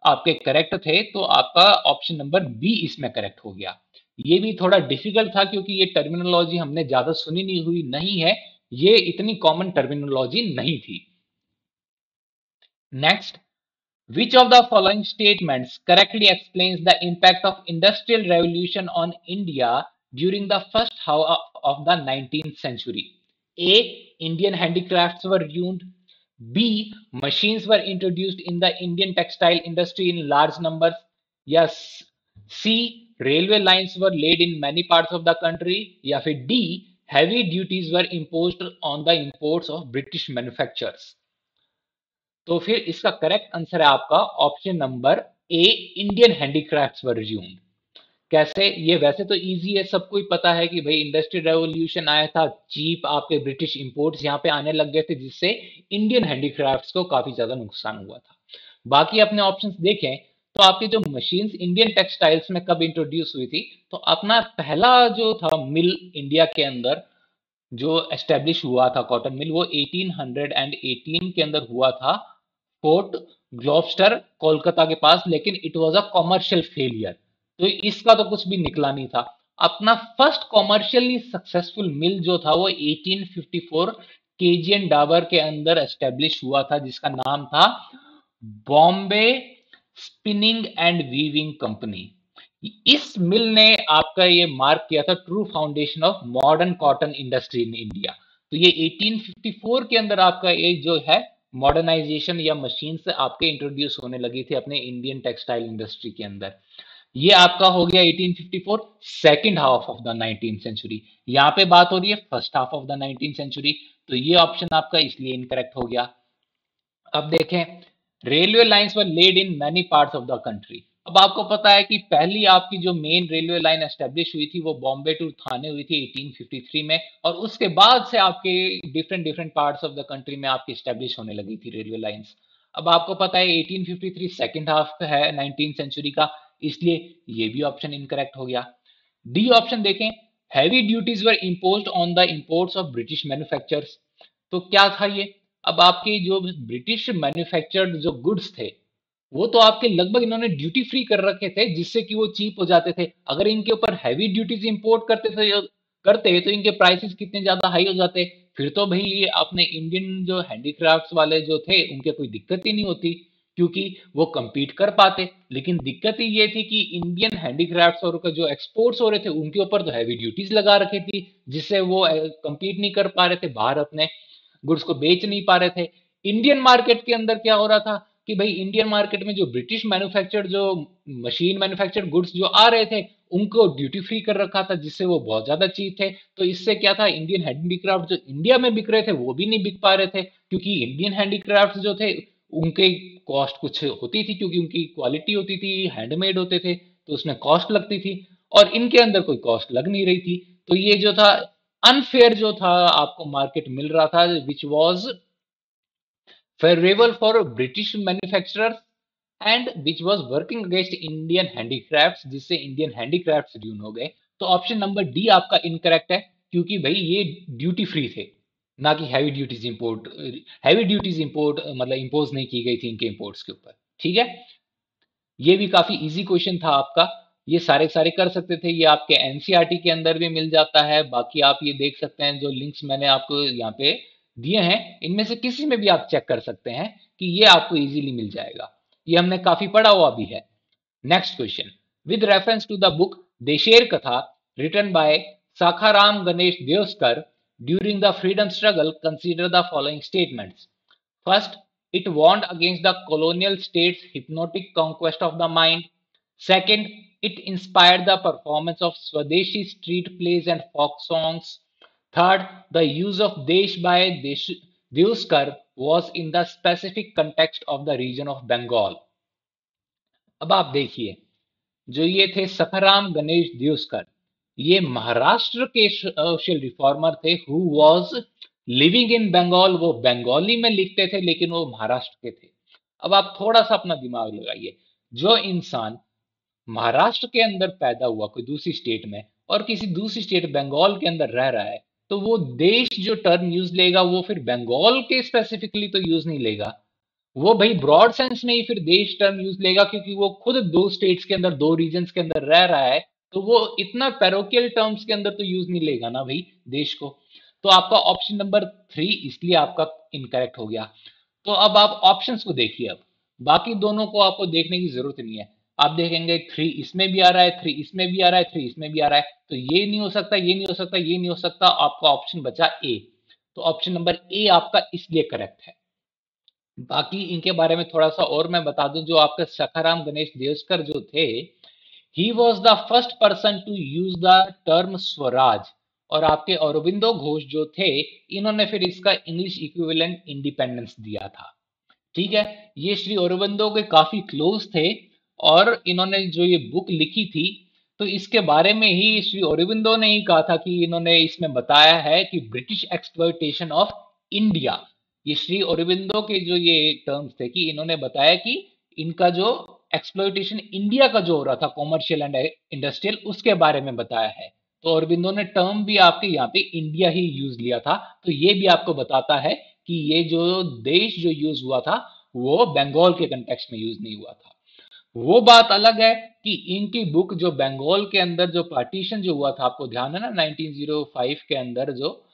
Speaker 1: आपके करेक्ट थे, तो आपका ऑप्शन नंबर बी इसमें करेक्ट हो गया। ये भी थोड़ा डिफिकल्ट था क्योंकि ये टर्मिनोलॉजी हमने ज्यादा सुनी नहीं हुई नहीं है, ये इतनी कॉमन टर्मिनोलॉजी नहीं थी। Next, which of the following statements correctly explains the impact of industrial revolution on India during the first half of the 19th century? A. Indian handicrafts were ruined. B. Machines were introduced in the Indian textile industry in large numbers. Yes. C. Railway lines were laid in many parts of the country. या फिर D. Heavy duties were imposed on the imports of British manufacturers. तो फिर इसका correct answer है आपका option number ए, Indian handicrafts वर resumed. कैसे? ये वैसे तो इजी है, सबको ही पता है कि भाई इंडस्ट्रियल रेवोल्यूशन आया था, चीप आपके ब्रिटिश इंपोर्ट्स यहाँ पे आने लग गए थे, जिससे इंडियन हैंडीक्राफ्ट्स को काफी ज्यादा नुकसान हुआ था। बाकी अपने ऑप्शंस देखें तो आपकी जो मशीन्स इंडियन टेक्सटाइल्स में कब इंट्रोड्यूस हुई थी, तो अपना पहला जो था मिल इंडिया के अंदर जो एस्टेब्लिश हुआ था कॉटन मिल, वो 1818 के अंदर हुआ था फोर्ट ग्लोस्टर कोलकाता के पास, लेकिन it was a commercial failure. तो इसका तो कुछ भी निकला नहीं था। अपना फर्स्ट कॉमर्शियली सक्सेसफुल मिल जो था वो 1854 केजीएन डाबर के अंदर एस्टेब्लिश हुआ था, जिसका नाम था Bombay spinning and weaving company. इस मिल ने आपका ये मार्क किया था true foundation of modern cotton industry in India. तो ये 1854 के अंदर आपका ये जो है मॉडर्नाइजेशन या मशीन से आपके इंट्रोड्यूस होने लगी थी अपने इंडियन टेक्सटाइल इंडस्ट्री के अंदर। ये आपका हो गया 1854 second half of the 19th century. यहाँ पे बात हो रही है first half of the 19th century, तो ये ऑप्शन आपका इसलिए इनकरेक्ट हो गया। अब देखें, railway lines were laid in many parts of the country. अब आपको पता है कि पहली आपकी जो मेन रेलवे लाइन एस्टेब्लिश हुई थी वो बॉम्बे टू थाने हुई थी 1853 में, और उसके बाद से आपके different different parts of the country में आपकी एस्टेब्लिश होने लगी थी रेलवे लाइंस। अब आपको पता है 1853 सेकंड हाफ है 19th सेंचुरी का, इसलिए ये भी ऑप्शन इनकरेक्ट हो गया। डी ऑप्शन देखें, heavy duties were imposed on the imports of British manufacturers. तो क्या था ये? अब आपके जो ब्रिटिश मैन्युफैक्चर्ड जो गुड्स थे वो तो आपके लगभग इन्होंने ड्यूटी फ्री कर रखे थे, जिससे कि वो चीप हो जाते थे। अगर इनके ऊपर हैवी ड्यूटीज इंपोर्ट करते तो इनके प्राइसेस कितने ज्यादा हाई हो जाते। फिर तो भाई ये अपने इंडियन जो हैंडीक्राफ्ट्स वाले जो थे उनके कोई दिक्कत ही नहीं होती, क्योंकि वो compete कर पाते। लेकिन दिक्कत ही ये थी कि इंडियन हैंडीक्राफ्ट्स और जो एक्सपोर्ट्स हो रहे थे उनके ऊपर तो हैवी ड्यूटीज लगा रखी थी, जिससे वो compete नहीं कर पा रहे थे, बाहर अपने गुड्स को बेच नहीं पा रहे थे। इंडियन मार्केट के अंदर क्या हो रहा था कि भाई इंडियन मार्केट में जो ब्रिटिश मैन्युफैक्चर्ड जो मशीन मैन्युफैक्चर्ड गुड्स जो आ रहे थे उनको ड्यूटी फ्री कर रखा था, जिससे वो बहुत ज्यादा चीप थे। तो इससे क्या था, इंडियन हैंडीक्राफ्ट जो इंडिया में बिक रहे थे वो भी नहीं बिक पा रहे थे, क्योंकि इंडियन हैंडीक्राफ्ट जो थे उनके कॉस्ट कुछ होती थी, क्योंकि उनकी क्वालिटी होती थी, हैंडमेड होते थे, तो उसमें कॉस्ट लगती थी, और इनके अंदर कोई कॉस्ट लग नहीं रही थी। तो ये जो था अनफेयर जो था आपको मार्केट मिल रहा था, which was favourable for British manufacturers and which was working against Indian handicrafts, जिससे इंडियन हैंडीक्राफ्ट्स ड्यून हो गए। तो ऑप्शन नंबर डी आपका इनकरेक्ट है, क्योंकि भाई ये ड्यूटी फ्री थे, ना कि हैवी ड्यूटीज इंपोर्ट मतलब इंपोज नहीं की गई थी इनके इंपोर्ट्स के ऊपर। ठीक है, ये भी काफी इजी क्वेश्चन था आपका, ये सारे सारे कर सकते थे, ये आपके एनसीईआरटी के अंदर भी मिल जाता है। बाकी आप ये देख सकते हैं जो लिंक्स मैंने आपको यहाँ पे दिए हैं, इनमें से किसी में भी आप चेक कर सकते हैं कि ये आपको इजीली मिल जाएगा। ये हमने काफी पढ़ा हुआ भी है। Next question, with reference to the book Desher Katha written by Sakharam Ganesh Deoskar during the freedom struggle, consider the following statements. First, it warned against the colonial state's hypnotic conquest of the mind. Second, it inspired the performance of Swadeshi street plays and folk songs. Third, the use of Desh by Deuskar was in the specific context of the region of Bengal. अब आप देखिए, जो ये थे सखाराम गणेश दियोस्कर, ये महाराष्ट्र के social reformer थे who was living in Bengal. वो बंगाली में लिखते थे लेकिन वो महाराष्ट्र के थे। अब आप थोड़ा सा अपना दिमाग लगाइए, जो इंसान महाराष्ट्र के अंदर पैदा हुआ कोई दूसरी स्टेट में और किसी दूसरी स्टेट बंगाल के अंदर रह रहा है, तो वो देश जो टर्म यूज लेगा वो फिर बंगाल के स्पेसिफिकली तो यूज नहीं लेगा, वो भाई ब्रॉड सेंस में ही फिर देश टर्म यूज लेगा, क्योंकि वो खुद दो स्टेट्स के अंदर दो रीजन्स के अंदर रह रहा है, तो वो इतना पैरोकियल टर्म्स के अंदर तो यूज नहीं लेगा ना भाई देश को। तो आपका ऑप्शन नंबर 3 इसलिए आपका इनकरेक्ट हो गया। तो अब आप ऑप्शंस को देखिए, अब बाकी दोनों को आपको देखने की जरूरत नहीं है। आप देखेंगे 3 इसमें भी आ रहा है, 3 इसमें भी आ रहा है, 3 इसमें भी आ रहा है, तो ये नहीं हो सकता, ये नहीं हो सकता, ये नहीं हो सकता, आपका ऑप्शन बचा ए। तो ऑप्शन नंबर ए आपका इसलिए करेक्ट है। बाकी इनके बारे में थोड़ा सा और मैं बता दूं, जो आपके सखाराम गणेश देवस्कर जो थे, he was the first person to use the term swaraj. और आपके औरबिंदो घोष जो थे, इन्होंने फिर इसका इंग्लिश इक्विवेलेंट इंडिपेंडेंस दिया था। ठीक है, ये श्री औरबिंदो के काफी क्लोज थे और इन्होंने जो ये बुक लिखी थी, तो इसके बारे में ही श्री औरबिंदो ने ही कहा था कि इन्होंने इसमें बताया है कि ब्रिटिश एक्सप्लॉयटेशन ऑफ इंडिया, ये श्री औरबिंदो के जो ये टर्म्स थे कि इन्होंने बताया कि इनका जो एक्सप्लॉयटेशन इंडिया का जो हो रहा था कॉमर्शियल एंड इंडस्ट्रियल, उसके बारे में बताया है। तो औरबिंदो ने टर्म भी आपके यहाँ पे इंडिया ही यूज लिया था। तो ये भी आपको बताता है कि ये जो देश जो यूज हुआ था वो बंगाल के कंटेक्स्ट में यूज नहीं हुआ था। वो बात अलग है कि इनकी बुक जो बंगाल के अंदर जो पार्टीशन जो हुआ था, आपको ध्यान है ना 1905 के अंदर, जो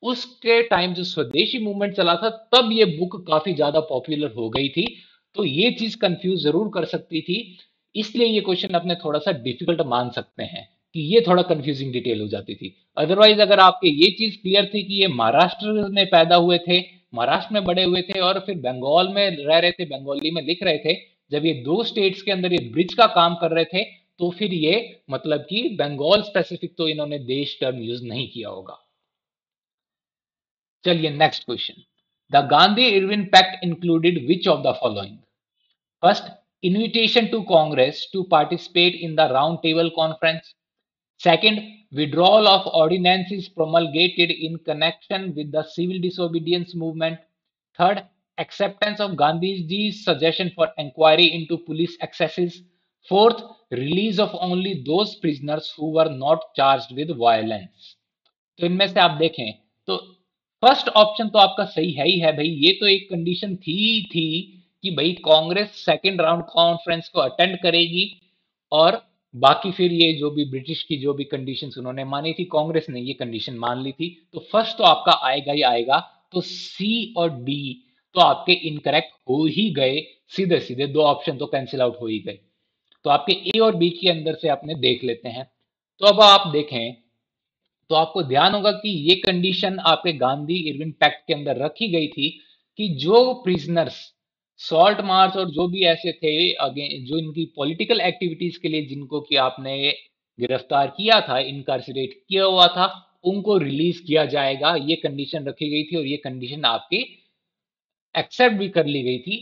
Speaker 1: उसके टाइम जो स्वदेशी मूवमेंट चला था, तब ये बुक काफी ज्यादा पॉपुलर हो गई थी। तो ये चीज कंफ्यूज जरूर कर सकती थी, इसलिए ये क्वेश्चन अपने थोड़ा सा डिफिकल्ट मान सकते हैं कि ये थोड़ा कंफ्यूजिंग डिटेल हो जाती थी। अदरवाइज अगर आपके ये चीज क्लियर थी कि ये महाराष्ट्र में पैदा हुए थे, महाराष्ट्र में बड़े हुए थे और फिर बंगाल में रह रहे थे, बंगाली में लिख रहे थे, जब ये दो स्टेट्स के अंदर ये ब्रिज का काम कर रहे थे, तो फिर ये मतलब कि बंगाल स्पेसिफिक तो इन्होंने देश टर्म यूज नहीं किया होगा। चलिए next question, the Gandhi Irwin pact included which of the following? First, invitation to Congress to participate in the Round Table Conference. Second, withdrawal of ordinances promulgated in connection with the civil disobedience movement. Third, acceptance of Gandhiji's suggestion for inquiry into police excesses. Fourth, release of only those prisoners who were not charged with violence. तो इनमें से आप देखें तो first option तो आपका सही है ही है भाई। ये तो एक कंडीशन थी कि भाई कांग्रेस सेकंड राउंड कॉन्फ्रेंस को अटेंड करेगी, और बाकी फिर ये जो भी ब्रिटिश की जो भी कंडीशंस उन्होंने मानी थी, कांग्रेस ने ये कंडीशन मान ली थी। तो फर्स्ट तो आपका आएगा ही आएगा। तो सी और डी तो आपके इनकरेक्ट हो ही गए, सीधे सीधे दो ऑप्शन तो कैंसिल आउट हो ही गए। तो आपके ए और बी के अंदर से आपने देख लेते हैं। तो अब आप देखें तो आपको ध्यान होगा कि ये कंडीशन आपके गांधी इरविन पैक्ट के अंदर रखी गई थी कि जो प्रिजनर्स सॉल्ट मार्च और जो भी ऐसे थे जो इनकी पॉलिटिकल एक्टिविटीज के लिए जिनको कि आपने गिरफ्तार किया था, इनकार्सिरेट किया हुआ था, उनको रिलीज किया जाएगा, ये कंडीशन रखी गई थी। और ये कंडीशन आपकी एक्सेप्ट भी कर ली गई थी।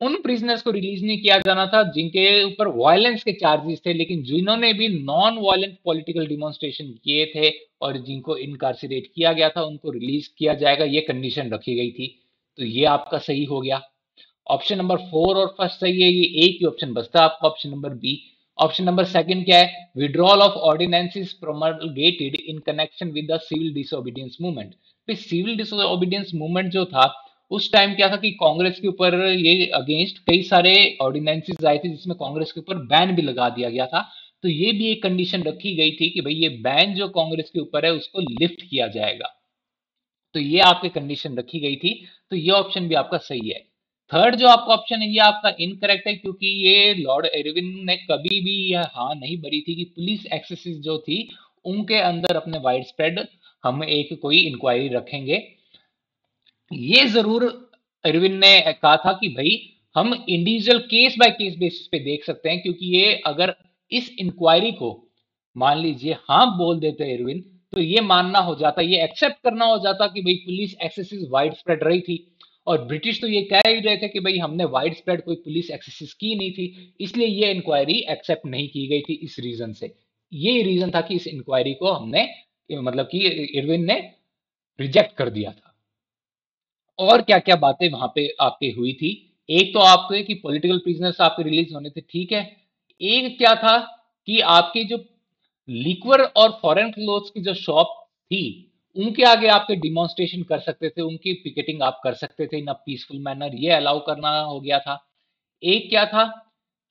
Speaker 1: उन प्रिजनर्स को रिलीज नहीं किया जाना था जिनके ऊपर वायलेंस के चार्जेस थे, लेकिन जिन्होंने भी नॉन वायलेंट पॉलिटिकल डिमॉन्स्ट्रेशन किए थे और जिनको इनकार्सिरेट किया गया था, उनको रिलीज किया जाएगा, ये कंडीशन रखी गई थी। तो ये आपका सही हो गया। ऑप्शन नंबर 4 और फर्स्ट सही है, ये एक ही ऑप्शन बचता है आपका, option number B. Option number second क्या है? Withdrawal of ordinances promulgated in connection with the civil disobedience movement. Civil disobedience movement जो था उस टाइम क्या था कि कांग्रेस के ऊपर ये अगेंस्ट कई सारे ऑर्डिनेंसेस आए थे जिसमें कांग्रेस के ऊपर बैन भी लगा दिया गया था। तो ये भी एक कंडीशन रखी गई थी कि भाई ये बैन जो कांग्रेस के ऊपर है उसको लिफ्ट किया जाएगा। तो ये आपकी कंडीशन रखी गई थी। तो ये ऑप्शन भी आपका सही है। थर्ड जो आपका ऑप्शन है ये आपका इनकरेक्ट है, क्योंकि ये लॉर्ड इरविन ने कभी भी यह हाँ नहीं भरी थी कि पुलिस एक्सेसेस जो थी उनके अंदर अपने वाइड स्प्रेड हम एक कोई इंक्वायरी रखेंगे। ये जरूर इरविन ने कहा था कि भाई हम individual case by case basis पे देख सकते हैं, क्योंकि ये अगर इस इंक्वायरी को मान लीजिए हाँ बोल देते इरविन, तो ये मानना हो जाता, ये एक्सेप्ट करना हो जाता कि भाई पुलिस एक्सेसिस वाइड स्प्रेड रही थी। और ब्रिटिश तो ये कह ही रहे थे कि भाई हमने वाइड स्प्रेड कोई पुलिस एक्सेसिस की नहीं थी, इसलिए ये इंक्वायरी एक्सेप्ट नहीं की गई थी इस रीजन से। ये रीजन था कि इस इंक्वायरी को हमने मतलब कि इरविन ने रिजेक्ट कर दिया था। और क्या क्या बातें वहां पे आपके हुई थी? एक तो आपके कि पॉलिटिकल प्रिजनर्स आपके रिलीज होने थे, ठीक है। एक क्या था कि आपकी जो लिक्वर और फॉरेन क्लोथ्स की जो शॉप थी उनके आगे आपके डिमॉन्स्ट्रेशन कर सकते थे, उनकी पिकेटिंग आप कर सकते थे इन अ पीसफुल मैनर, ये अलाउ करना हो गया था। एक क्या था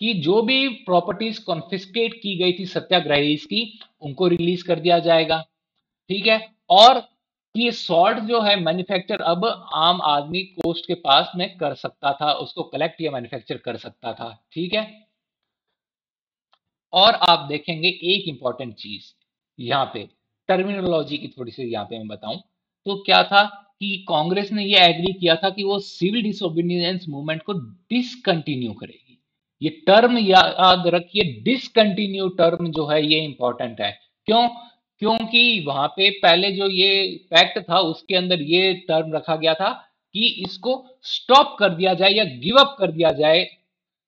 Speaker 1: कि जो भी प्रॉपर्टीज कॉन्फिस्केट की गई थी सत्याग्रहीज की उनको रिलीज कर दिया जाएगा, ठीक है। और ये सॉल्ट जो है मैन्युफैक्चर अब आम आदमी कोस्ट के पास में कर सकता था, उसको कलेक्ट या मैन्युफैक्चर कर सकता था, ठीक है। और आप देखेंगे एक इंपॉर्टेंट चीज यहाँ पे, टर्मिनोलॉजी की थोड़ी सी यहाँ पे मैं बताऊं तो क्या था कि कांग्रेस ने ये एग्री किया था कि वो सिविल डिसोबीडियंस मूवमेंट को डिसकंटिन्यू करेगी। ये टर्म याद रखिए, डिसकंटिन्यू टर्म जो है ये इंपॉर्टेंट है। क्यों? क्योंकि वहां पे पहले जो ये पैक्ट था उसके अंदर ये टर्म रखा गया था कि इसको स्टॉप कर दिया जाए या गिव अप कर दिया जाए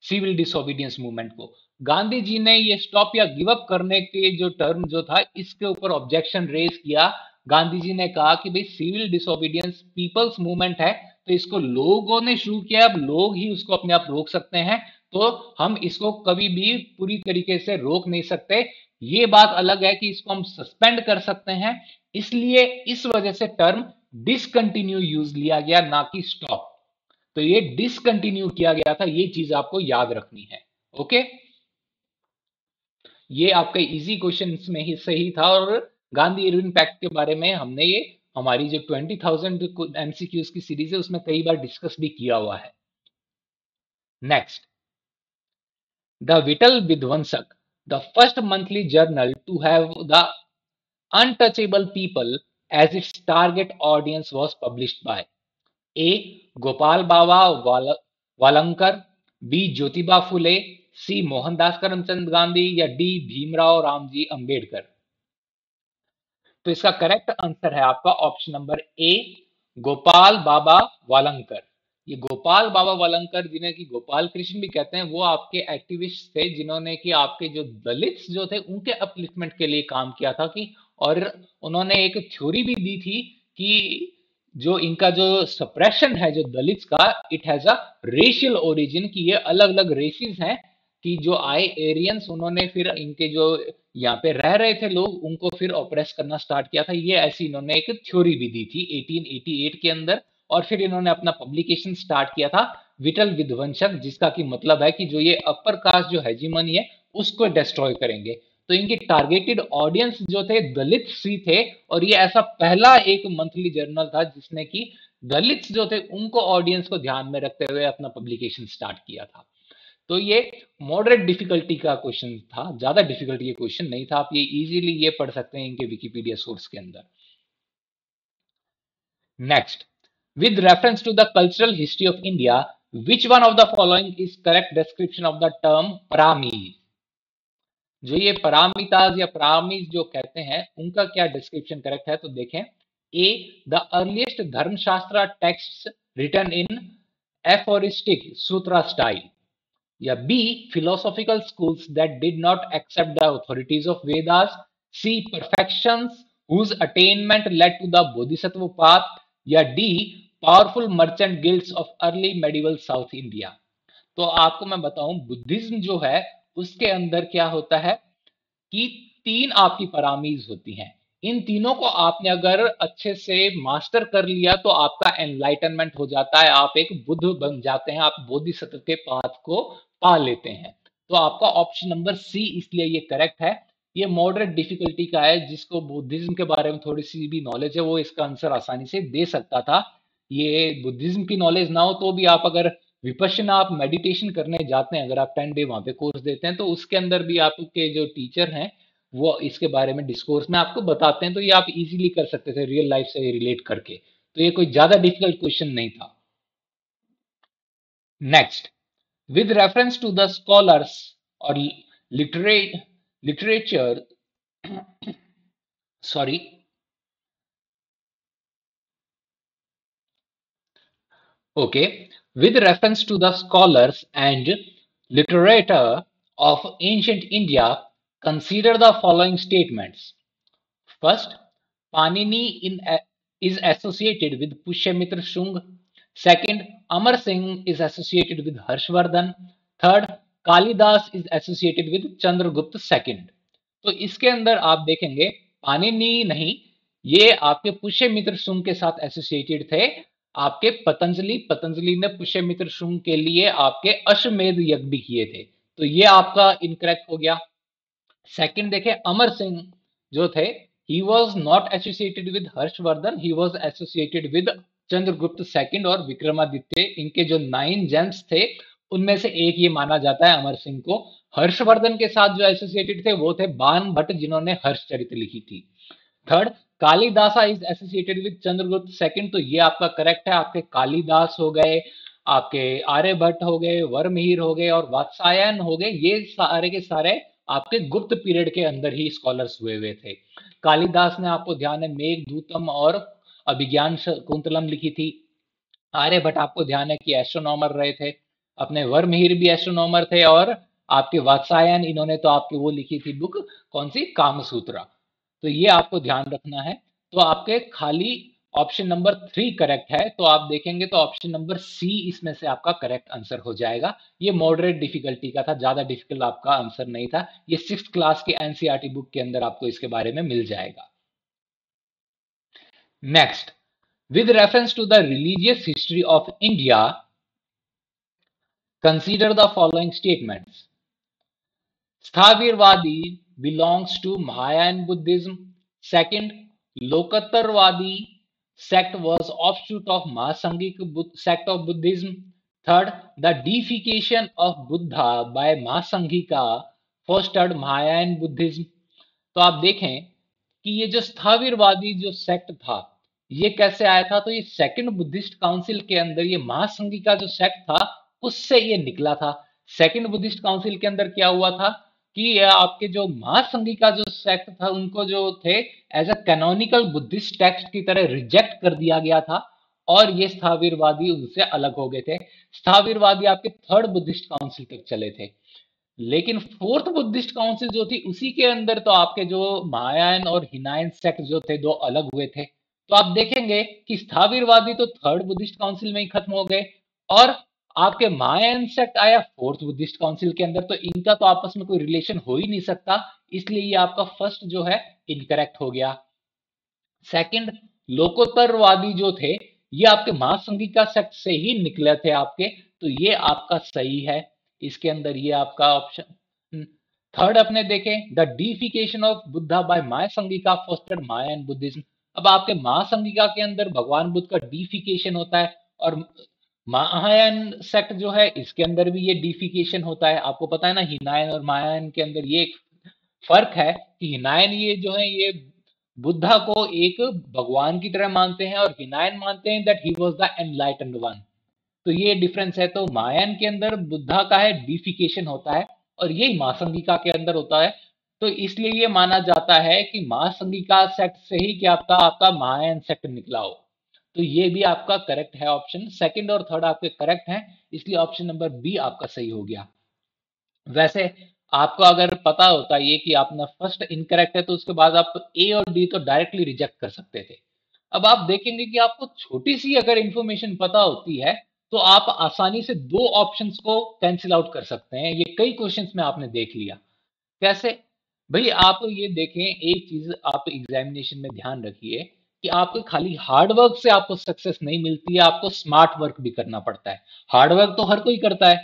Speaker 1: सिविल डिसोबीडियंस मूवमेंट को। गांधी जी ने ये स्टॉप या गिव अप करने के जो टर्म जो था इसके ऊपर ऑब्जेक्शन रेज किया। गांधी जी ने कहा कि भाई सिविल डिसोबीडियंस पीपल्स मूवमेंट है, तो इसको लोगों ने शुरू किया, अब लोग ही उसको अपने आप रोक सकते हैं, तो हम इसको कभी भी पूरी तरीके से रोक नहीं सकते। ये बात अलग है कि इसको हम सस्पेंड कर सकते हैं, इसलिए इस वजह से टर्म डिसकंटिन्यू यूज लिया गया, ना कि स्टॉप। तो ये डिसकंटिन्यू किया गया था, ये चीज आपको याद रखनी है। ओके, ये आपके इजी क्वेश्चन में ही सही था। और गांधी इरविन पैक्ट के बारे में हमने ये हमारी जो 20,000 एमसीक्यूज की सीरीज है उसमें कई बार डिस्कस भी किया हुआ है। Next, the Vital Vidhwansak, the first monthly journal to have the untouchable people as its target audience was published by A Gopal Baba Walangkar, B Jyotiba Phule, C Mohandas Karamchand Gandhi या डी भीमराव रामजी अंबेडकर। तो इसका करेक्ट आंसर है आपका ऑप्शन नंबर ए, गोपाल बाबा वालंकर। ये गोपाल बाबा वालंकर जिन्हें कि गोपाल कृष्ण भी कहते हैं, वो आपके एक्टिविस्ट थे जिन्होंने कि आपके जो दलित्स जो थे उनके अपलिफ्टमेंट के लिए काम किया था कि, और उन्होंने एक थ्योरी भी दी थी कि जो इनका जो सप्रेशन है जो दलित्स का, it has a racial origin, कि ये अलग अलग रेसिस हैं, कि जो आए एरियंस उन्होंने फिर इनके जो यहाँ पे रह रहे थे लोग उनको फिर ऑप्रेस करना स्टार्ट किया था। ये ऐसी इन्होंने एक थ्योरी भी दी थी 1888 के अंदर। और फिर इन्होंने अपना पब्लिकेशन स्टार्ट किया था विटल विध्वंसक, जिसका की मतलब है कि जो ये अपर कास्ट जो हेजिमनी है उसको डिस्ट्रॉय करेंगे। तो इनके टारगेटेड ऑडियंस जो थे दलित ही थे, और ये ऐसा पहला एक मंथली जर्नल था जिसने कि दलित जो थे उनको ऑडियंस को ध्यान में रखते हुए अपना पब्लिकेशन स्टार्ट किया था। तो ये मॉडरेट डिफिकल्टी का क्वेश्चन था, ज्यादा डिफिकल्टी ये क्वेश्चन नहीं था, आप ये इजीली ये पढ़ सकते हैं इनके विकिपीडिया सोर्स के अंदर। Next, with reference to the cultural history of India, which one of the following is correct description of the term Paramis? जो ये परामिताज या परामीज जो कहते हैं उनका क्या डिस्क्रिप्शन करेक्ट है? तो देखें, A the earliest dharmashastra text written in aphoristic sutra style, या B philosophical schools that did not accept the authorities of Vedas, C perfections whose attainment led to the bodhisattva path, या D powerful merchant guilds of early medieval South India। तो आपको मैं बताऊं Buddhism जो है उसके अंदर क्या होता है कि तीन आपकी परामीज होती हैं। इन तीनों को आपने अगर अच्छे से मास्टर कर लिया तो आपका एनलाइटनमेंट हो जाता है, आप एक बुद्ध बन जाते हैं, आप बोधिसत्व के पाथ को पा लेते हैं। तो आपका ऑप्शन नंबर सी इसलिए ये करेक्ट है। ये मॉडरेट डिफिकल्टी का है, जिसको बुद्धिज्म के बारे में थोड़ी सी भी नॉलेज है वो इसका आंसर आसानी से दे सकता था। ये बुद्धिज्म की नॉलेज ना हो तो भी आप अगर विपश्यना आप मेडिटेशन करने जाते हैं, अगर आप 10 डे वहां पे कोर्स देते हैं तो उसके अंदर भी आपके जो टीचर हैं वो इसके बारे में डिस्कोर्स में आपको बताते हैं, तो ये आप इजीली कर सकते थे रियल लाइफ से रिलेट करके। तो ये कोई ज्यादा डिफिकल्ट क्वेश्चन नहीं था। Next, with reference to the scholars or literature, sorry, okay, with reference to the scholars and literature of ancient India, consider the following statements. First, Panini is associated with Pushyamitra Shung. Second, Amar Singh is associated with Harshvardhan. Third, Kalidas is associated with Chandragupta II. तो इसके अंदर आप देखेंगे पाणिनि नहीं, ये आपके पुष्यमित्र शुंग के साथ एसोसिएटेड थे। आपके पतंजलि ने पुष्यमित्र शुंग के लिए आपके अश्वमेध यज्ञ भी किए थे, तो ये आपका इनकरेक्ट हो गया। सेकंड देखें, अमर सिंह जो थे, he was not associated with Harshvardhan, he was associated with Chandragupta second और विक्रमादित्य। इनके जो 9 जेम्स थे उनमें से एक ये माना जाता है अमर सिंह को। हर्षवर्धन के साथ जो एसोसिएटेड थे वो थे बाण भट्ट, जिन्होंने हर्षचरित लिखी थी। Third, Kalidasa is associated with Chandragupta second, तो ये आपका करेक्ट है। आपके कालिदास हो गए, आपके आर्यभट्ट हो गए, वर्महीर हो गए और वात्सायन हो गए, ये सारे के सारे आपके गुप्त पीरियड के अंदर ही स्कॉलर्स हुए थे। कालिदास ने आपको ध्यान है मेघदूतम और अभिज्ञान शाकुंतलम लिखी थी। आर्यभट्ट आपको ध्यान है कि एस्ट्रोनॉमर रहे थे। अपने वर्महीर भी एस्ट्रोनॉमर थे और आपके वात्सायन, इन्होंने तो आपकी वो लिखी थी बुक, कौन सी, कामसूत्रा। तो ये आपको ध्यान रखना है। तो आपके खाली ऑप्शन नंबर 3 करेक्ट है, तो आप देखेंगे तो ऑप्शन नंबर सी इसमें से आपका करेक्ट आंसर हो जाएगा। ये मॉडरेट डिफिकल्टी का था, ज्यादा डिफिकल्ट आपका आंसर नहीं था। ये 6th क्लास की एनसीईआरटी बुक के अंदर आपको इसके बारे में मिल जाएगा। Next, with reference to the religious history of India, consider the following statements. Sthavirvadi belongs to Mahayan Buddhism. Second, Lokotarvadi sect was offshoot of Mahasangik sect of Buddhism. Third, the deification of Buddha by Mahasangika fostered Mahayan Buddhism. तो आप देखें कि ये जो स्थाविरवादी जो sect था ये कैसे आया था, तो ये सेकंड बुद्धिस्ट काउंसिल के अंदर ये महासंघिका जो सेक्ट था उससे ये निकला था। सेकंड बुद्धिस्ट काउंसिल के अंदर क्या हुआ था कि ये आपके जो महासंघिका जो सेक्ट था उनको जो थे as a canonical Buddhist text की तरह रिजेक्ट कर दिया गया था और ये स्थाविरवादी उनसे अलग हो गए थे। स्थाविरवादी आपके थर्ड बुद्धिस्ट काउंसिल तक चले थे, लेकिन फोर्थ बुद्धिस्ट काउंसिल जो थी उसी के अंदर तो आपके जो महायान और हिनायन सेक्ट जो थे दो अलग हुए थे। तो आप देखेंगे कि स्थाविरवादी तो थर्ड बुद्धिस्ट काउंसिल में ही खत्म हो गए और आपके महायान सेक्ट आया फोर्थ बुद्धिस्ट काउंसिल के अंदर, तो इनका तो आपस में कोई रिलेशन हो ही नहीं सकता, इसलिए ये आपका फर्स्ट जो है इनकरेक्ट हो गया। सेकंड, लोकोत्तरवादी जो थे ये आपके महासंघिका सेक्ट से ही निकले थे आपके, तो ये आपका सही है। इसके अंदर ये आपका ऑप्शन। थर्ड अपने देखें, the deification of Buddha by Mahasanghika fostered Mahayana Buddhism. अब आपके महासंघिका के अंदर भगवान बुद्ध का डीफिकेशन होता है और महायान सेक्ट जो है इसके अंदर भी ये डीफिकेशन होता है। आपको पता है ना, हिनायन और महायान के अंदर ये एक फर्क है कि हिनायन ये जो है ये बुद्धा को एक भगवान की तरह मानते हैं और हिनायन मानते हैं that he was the enlightened one. तो ये डिफरेंस है। तो मायन के अंदर बुद्धा का है डीफिकेशन होता है और यही महासंघिका के अंदर होता है। तो इसलिए ये माना जाता है कि महासंघिका सेक्ट से ही क्या आपका आपका महायान सेक्ट निकला हो। तो ये भी आपका करेक्ट है, ऑप्शन सेकंड और थर्ड आपके करेक्ट हैं, इसलिए ऑप्शन नंबर बी आपका सही हो गया। वैसे आपको अगर पता होता ये कि आपने फर्स्ट इनकरेक्ट है तो उसके बाद आप ए और डी तो डायरेक्टली रिजेक्ट कर सकते थे। अब आप देखेंगे कि आपको छोटी सी अगर इंफॉर्मेशन पता होती है तो आप आसानी से दो ऑप्शंस को कैंसिल आउट कर सकते हैं। ये कई क्वेश्चंस में आपने देख लिया। कैसे? भाई आप ये देखें, एक चीज आप एग्जामिनेशन में ध्यान रखिए कि आपको खाली हार्ड वर्क से आपको सक्सेस नहीं मिलती है, आपको स्मार्ट वर्क भी करना पड़ता है। हार्ड वर्क तो हर कोई करता है,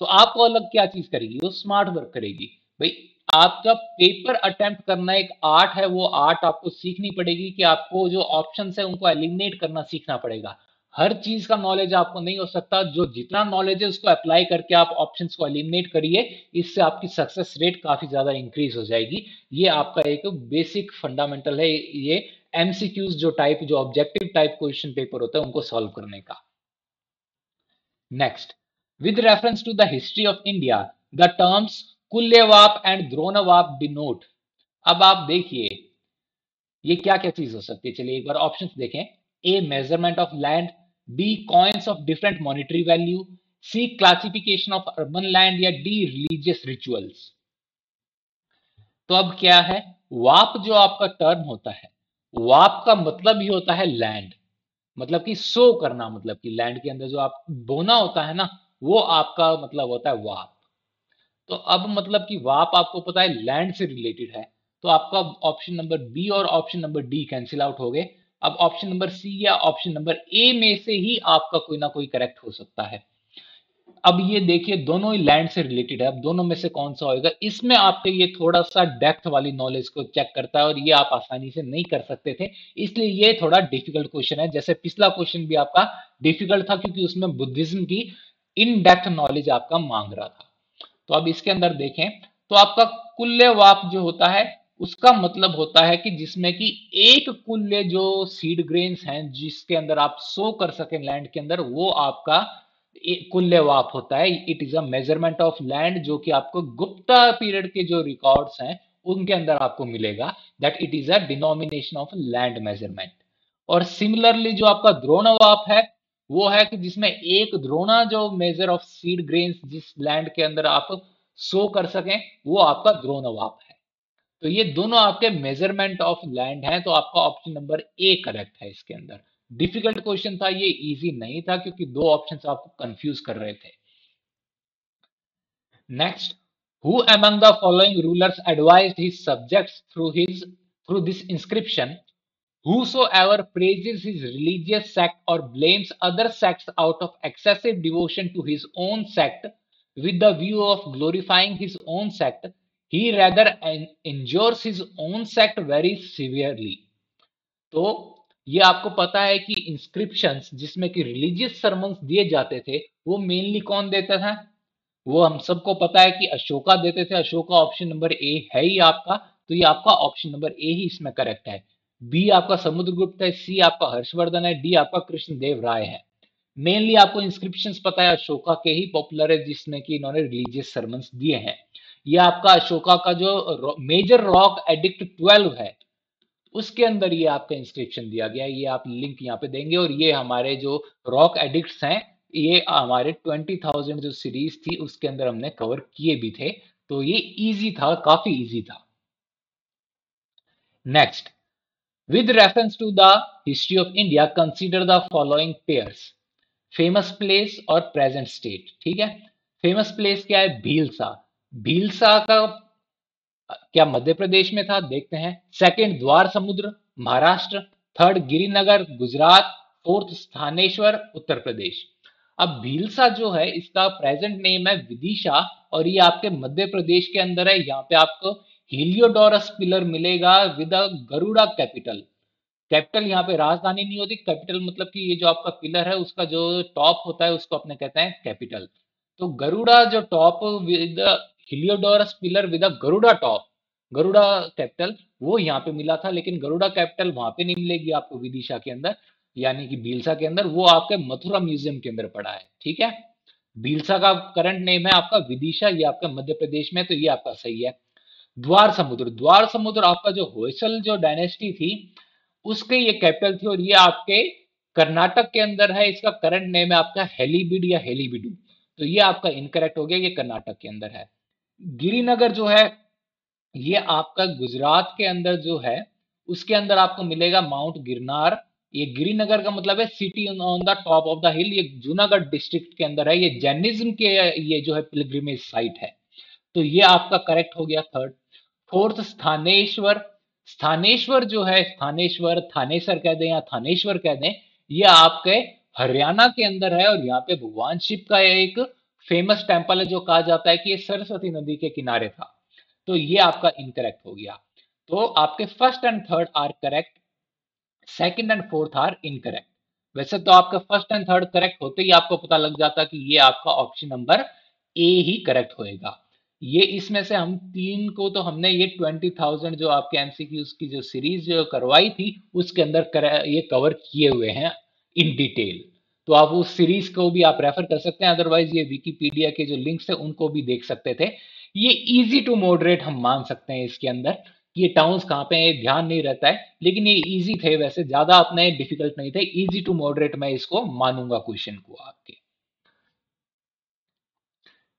Speaker 1: तो आपको अलग क्या चीज करेगी, वो स्मार्ट वर्क करेगी। भाई आपका पेपर अटेम्प्ट करना एक आर्ट है, वो आर्ट आपको सीखनी पड़ेगी कि आपको जो ऑप्शंस है उनको एलिमिनेट करना सीखना पड़ेगा। हर चीज का नॉलेज आपको नहीं हो सकता, जो जितना नॉलेज है उसको अप्लाई करके आप ऑप्शंस को एलिमिनेट करिए, इससे आपकी सक्सेस रेट काफी ज्यादा इंक्रीज हो जाएगी। ये आपका एक बेसिक फंडामेंटल है, ये एमसीक्यूज जो टाइप, जो ऑब्जेक्टिव टाइप क्वेश्चन पेपर होता है उनको सॉल्व करने का। Next, with reference to the history of India, the terms Kulyavapa and Dronavapa denote. अब आप देखिए ये क्या क्या चीज हो सकती है, चलिए एक बार ऑप्शंस देखें। A measurement of land, B coins of different monetary value, C classification of urban land, या डी रिलीजियस रिचुअल्स। तो अब क्या है, वाप जो आपका टर्म होता है, वाप का मतलब ही होता है लैंड, मतलब कि सो करना, मतलब कि लैंड के अंदर जो आप बोना होता है ना, वो आपका मतलब होता है वाप। तो अब मतलब कि वाप आपको पता है लैंड से रिलेटेड है, तो आपका ऑप्शन नंबर बी और option number D cancel out हो गए। अब ऑप्शन नंबर सी या ऑप्शन नंबर ए में से ही आपका कोई ना कोई करेक्ट हो सकता है। अब ये देखिए दोनों ही लैंड से रिलेटेड है, अब दोनों में से कौन सा होएगा, इसमें आपके ये थोड़ा सा डेप्थ वाली नॉलेज को चेक करता है, और ये आप आसानी से नहीं कर सकते थे, इसलिए ये थोड़ा डिफिकल्ट क्वेश्चन है। जैसे पिछला क्वेश्चन भी आपका डिफिकल्ट था क्योंकि उसमें बुद्धिज्म की इन डेप्थ नॉलेज आपका मांग रहा था। तो अब इसके अंदर देखें, तो आपका कुल्यवाप जो होता है उसका मतलब होता है कि जिसमें कि एक कुल्य जो सीड ग्रेन्स हैं जिसके अंदर आप सो कर सके लैंड के अंदर, वो आपका कुल्यवाप होता है। It is a measurement of land जो कि आपको गुप्ता पीरियड के जो रिकॉर्ड्स हैं उनके अंदर आपको मिलेगा, that it is a denomination of land measurement. और सिमिलरली जो आपका द्रोणवाप है, वो है कि जिसमें एक द्रोणा जो मेजर ऑफ सीड ग्रेन्स जिस लैंड के अंदर आप सो कर सकें, वो आपका द्रोणवाप है। तो ये दोनों आपके मेजरमेंट ऑफ लैंड हैं, तो आपका ऑप्शन नंबर ए करेक्ट है इसके अंदर। डिफिकल्ट क्वेश्चन था ये, इजी नहीं था क्योंकि दो ऑप्शंस आपको कंफ्यूज कर रहे थे। Next, who among the following rulers advised his subjects through this inscription? Whosoever praises his religious sect or blames other sects out of excessive devotion to his own sect with the view of glorifying his own sect, he rather injures his own sect very severely. तो ये आपको पता है कि inscriptions जिसमें कि religious sermons दिए जाते थे, वो मेनली कौन देता था, वो हम सबको पता है कि अशोका देते थे। अशोका ऑप्शन नंबर ए है ही आपका, तो ये आपका ऑप्शन नंबर ए ही इसमें करेक्ट है। बी आपका समुद्रगुप्त है, सी आपका हर्षवर्धन है, डी आपका कृष्णदेव राय है। मेनली आपको इंस्क्रिप्शंस पता है अशोका के ही पॉपुलर है जिसमें कि इन्होंने रिलीजियस सरमन्स दिए हैं। ये आपका अशोका का जो मेजर रॉक एडिक्ट 12 है उसके अंदर ये आपका इंस्क्रिप्शन दिया गया है, ये आप लिंक यहाँ पे देंगे। और ये हमारे जो रॉक एडिक्ट्स हैं, ये हमारे 20,000 जो सीरीज थी उसके अंदर हमने कवर किए भी थे, तो ये इजी था, काफी इजी था। Next, with reference to the history of India consider the following pairs, famous place और प्रेजेंट स्टेट। ठीक है, फेमस प्लेस क्या है, भीलसा। भीलसा का क्या मध्य प्रदेश में था, देखते हैं। सेकंड द्वार समुद्र, महाराष्ट्र। थर्ड गिरिनगर, गुजरात। फोर्थ स्थानेश्वर, उत्तर प्रदेश। अब भीलसा जो है इसका प्रेजेंट नेम है विदिशा, और ये आपके मध्य प्रदेश के अंदर है। यहाँ पे आपको हिलियोडोरस पिलर मिलेगा with a Garuda capital. Capital यहाँ पे राजधानी नहीं होती, कैपिटल मतलब कि ये जो आपका पिलर है उसका जो टॉप होता है उसको अपने कहते हैं कैपिटल। तो गरुड़ा जो top with Heliodorus pillar with Garuda top, Garuda capital, वो यहाँ पे मिला था। लेकिन गरुड़ा कैपिटल वहां पे नहीं मिलेगी आपको विदिशा के अंदर, यानी कि भीलसा के अंदर, वो आपके मथुरा म्यूजियम के अंदर पड़ा है। ठीक है, भीलसा का करंट नेम है आपका विदिशा, ये आपका मध्य प्रदेश में, तो ये आपका सही है। द्वार समुद्र, द्वार समुद्र आपका जो होयसल जो डायनेस्टी थी उसके ये कैपिटल थी, और ये आपके कर्नाटक के अंदर है। इसका करंट नेम है आपका हेलीबिड या हेलीबिडू, तो ये आपका इनकरेक्ट हो गया, ये कर्नाटक के अंदर है। गिरिनगर जो है ये आपका गुजरात के अंदर जो है उसके अंदर आपको मिलेगा माउंट गिरनार। ये गिरिनगर का मतलब है city on the top of the हिल, ये जूनागढ़ डिस्ट्रिक्ट के अंदर है। ये जैनिज्म के ये जो है पिलग्रिमेज साइट है, तो ये आपका करेक्ट हो गया थर्ड। फोर्थ स्थानेश्वर। स्थानेश्वर जो है, स्थानेश्वर, थानेसर कह दें या थानेश्वर कह दें, ये आपके हरियाणा के अंदर है और यहाँ पे भगवान शिव का एक फेमस टेम्पल है जो कहा जाता है कि ये सरस्वती नदी के किनारे था। तो ये आपका इनकरेक्ट हो गया। तो आपके first and third are correct, second and fourth are incorrect. वैसे तो आपका फर्स्ट एंड थर्ड करेक्ट होते ही आपको पता लग जाता कि ये आपका ऑप्शन नंबर ए ही करेक्ट होएगा। ये इसमें से हम तीन को तो हमने ये 20,000 जो आपके एमसीक्यूज की जो सीरीज जो करवाई थी उसके अंदर ये कवर किए हुए हैं इन डिटेल। तो आप उस सीरीज को भी आप रेफर कर सकते हैं, अदरवाइज ये विकिपीडिया के जो लिंक्स है उनको भी देख सकते थे। ये इजी टू मॉडरेट हम मान सकते हैं इसके अंदर। ये टाउन्स कहाँ पे हैं ध्यान नहीं रहता है, लेकिन ये इजी थे, वैसे ज्यादा अपने डिफिकल्ट नहीं थे, इजी टू मॉडरेट मैं इसको मानूंगा क्वेश्चन को आपके।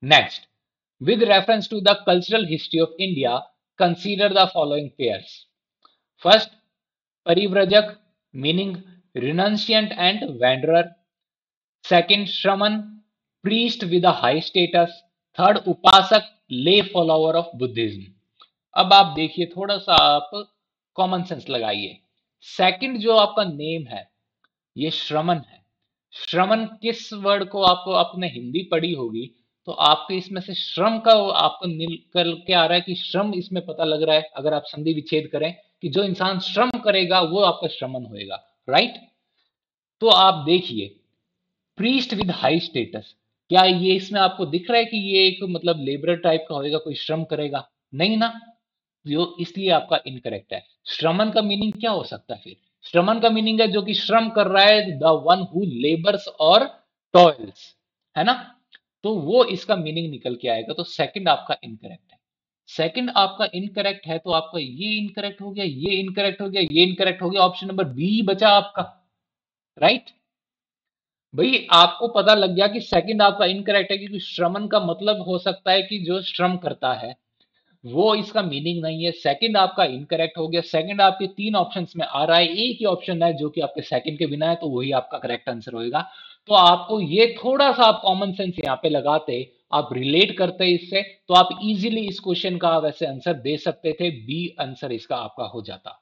Speaker 1: Next, with reference to the cultural history of India, consider the following pairs. First, Parivrajak, meaning renunciant and wanderer. Second, Shraman, priest with a high status. Third, Upasak, lay follower of Buddhism. अब आप देखिए, थोड़ा सा आप common sense लगाइए। Second जो आपका name है ये श्रमण है। श्रमण किस वर्ड को आपको आपने हिंदी पढ़ी होगी तो आपके इसमें से श्रम का आपको निकल के आ रहा है कि श्रम इसमें पता लग रहा है। अगर आप संधि विच्छेद करें कि जो इंसान श्रम करेगा वो आपका श्रमण होएगा, राइट। तो आप देखिए, प्रीस्ट विद हाई स्टेटस, क्या ये इसमें आपको दिख रहा है कि ये एक मतलब लेबरर टाइप का होएगा, कोई श्रम करेगा? नहीं ना, जो इसलिए आपका इनकरेक्ट है। श्रमण का मीनिंग क्या हो सकता है फिर? श्रमण का मीनिंग है जो कि श्रम कर रहा है, द वन हु लेबर्स और टॉयल्स, है ना। तो वो इसका मीनिंग निकल के आएगा। तो सेकंड आपका इनकरेक्ट है। सेकंड आपका इनकरेक्ट है तो आपका ये इनकरेक्ट हो गया, ये इनकरेक्ट हो गया, ये इनकरेक्ट हो गया, ऑप्शन नंबर बी बचा आपका, राइट। भाई आपको पता लग गया कि सेकंड आपका इनकरेक्ट है क्योंकि श्रमण का मतलब हो सकता है कि जो श्रम करता है, वो इसका मीनिंग नहीं है। सेकंड आपका इनकरेक्ट हो गया। सेकंड आपके तीन ऑप्शंस में आ रहा है, एक ही ऑप्शन है जो कि आपके सेकंड के बिना है, तो वही आपका करेक्ट आंसर होएगा। तो आपको ये थोड़ा सा आप कॉमन सेंस यहाँ पे लगाते, आप रिलेट करते इससे, तो आप इजीली इस क्वेश्चन का वैसे आंसर दे सकते थे, बी आंसर इसका आपका हो जाता।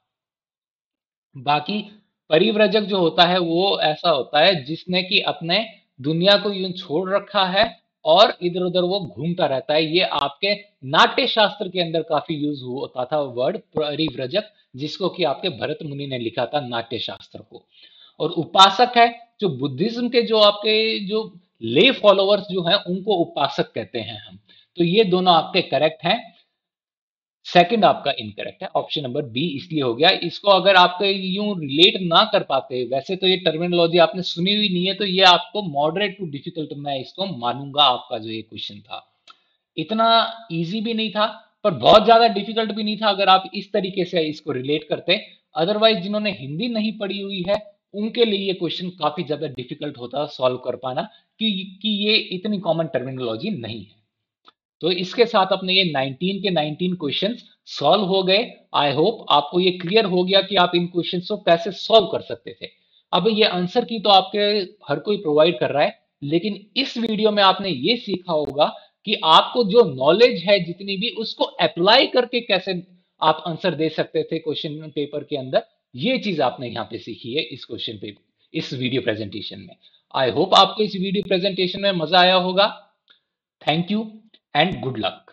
Speaker 1: बाकी परिव्रजक जो होता है वो ऐसा होता है जिसने कि अपने दुनिया को यूं छोड़ रखा है और इधर उधर वो घूमता रहता है। ये आपके नाट्य शास्त्र के अंदर काफी यूज होता था वर्ड परिव्रजक, जिसको कि आपके भरत मुनि ने लिखा था नाट्य शास्त्र को। और उपासक है जो बुद्धिज्म के जो आपके जो ले फॉलोअर्स जो हैं उनको उपासक कहते हैं हम। तो ये दोनों आपके करेक्ट हैं। सेकंड आपका इनकरेक्ट है, ऑप्शन नंबर बी इसलिए हो गया। इसको अगर आप यूं रिलेट ना कर पाते, वैसे तो ये टर्मिनोलॉजी आपने सुनी हुई नहीं है, तो ये आपको मॉडरेट टू डिफिकल्ट मैं इसको मानूंगा। आपका जो ये क्वेश्चन था इतना इजी भी नहीं था पर बहुत ज्यादा डिफिकल्ट भी नहीं था अगर आप इस तरीके से इसको रिलेट करते। अदरवाइज जिन्होंने हिंदी नहीं पढ़ी हुई है उनके लिए ये क्वेश्चन काफी ज्यादा डिफिकल्ट होता सॉल्व कर पाना, कि ये इतनी कॉमन टर्मिनोलॉजी नहीं है। तो इसके साथ अपने ये 19 के 19 क्वेश्चंस सॉल्व हो गए। आई होप आपको ये क्लियर हो गया कि आप इन क्वेश्चंस को कैसे सॉल्व कर सकते थे। अब ये आंसर की तो आपके हर कोई प्रोवाइड कर रहा है, लेकिन इस वीडियो में आपने ये सीखा होगा कि आपको जो नॉलेज है जितनी भी उसको अप्लाई करके कैसे आप आंसर दे सकते थे क्वेश्चन पेपर के अंदर। ये चीज आपने यहाँ पे सीखी है इस क्वेश्चन पेपर, इस वीडियो प्रेजेंटेशन में। आई होप आपको इस वीडियो प्रेजेंटेशन में मजा आया होगा। Thank you and good luck.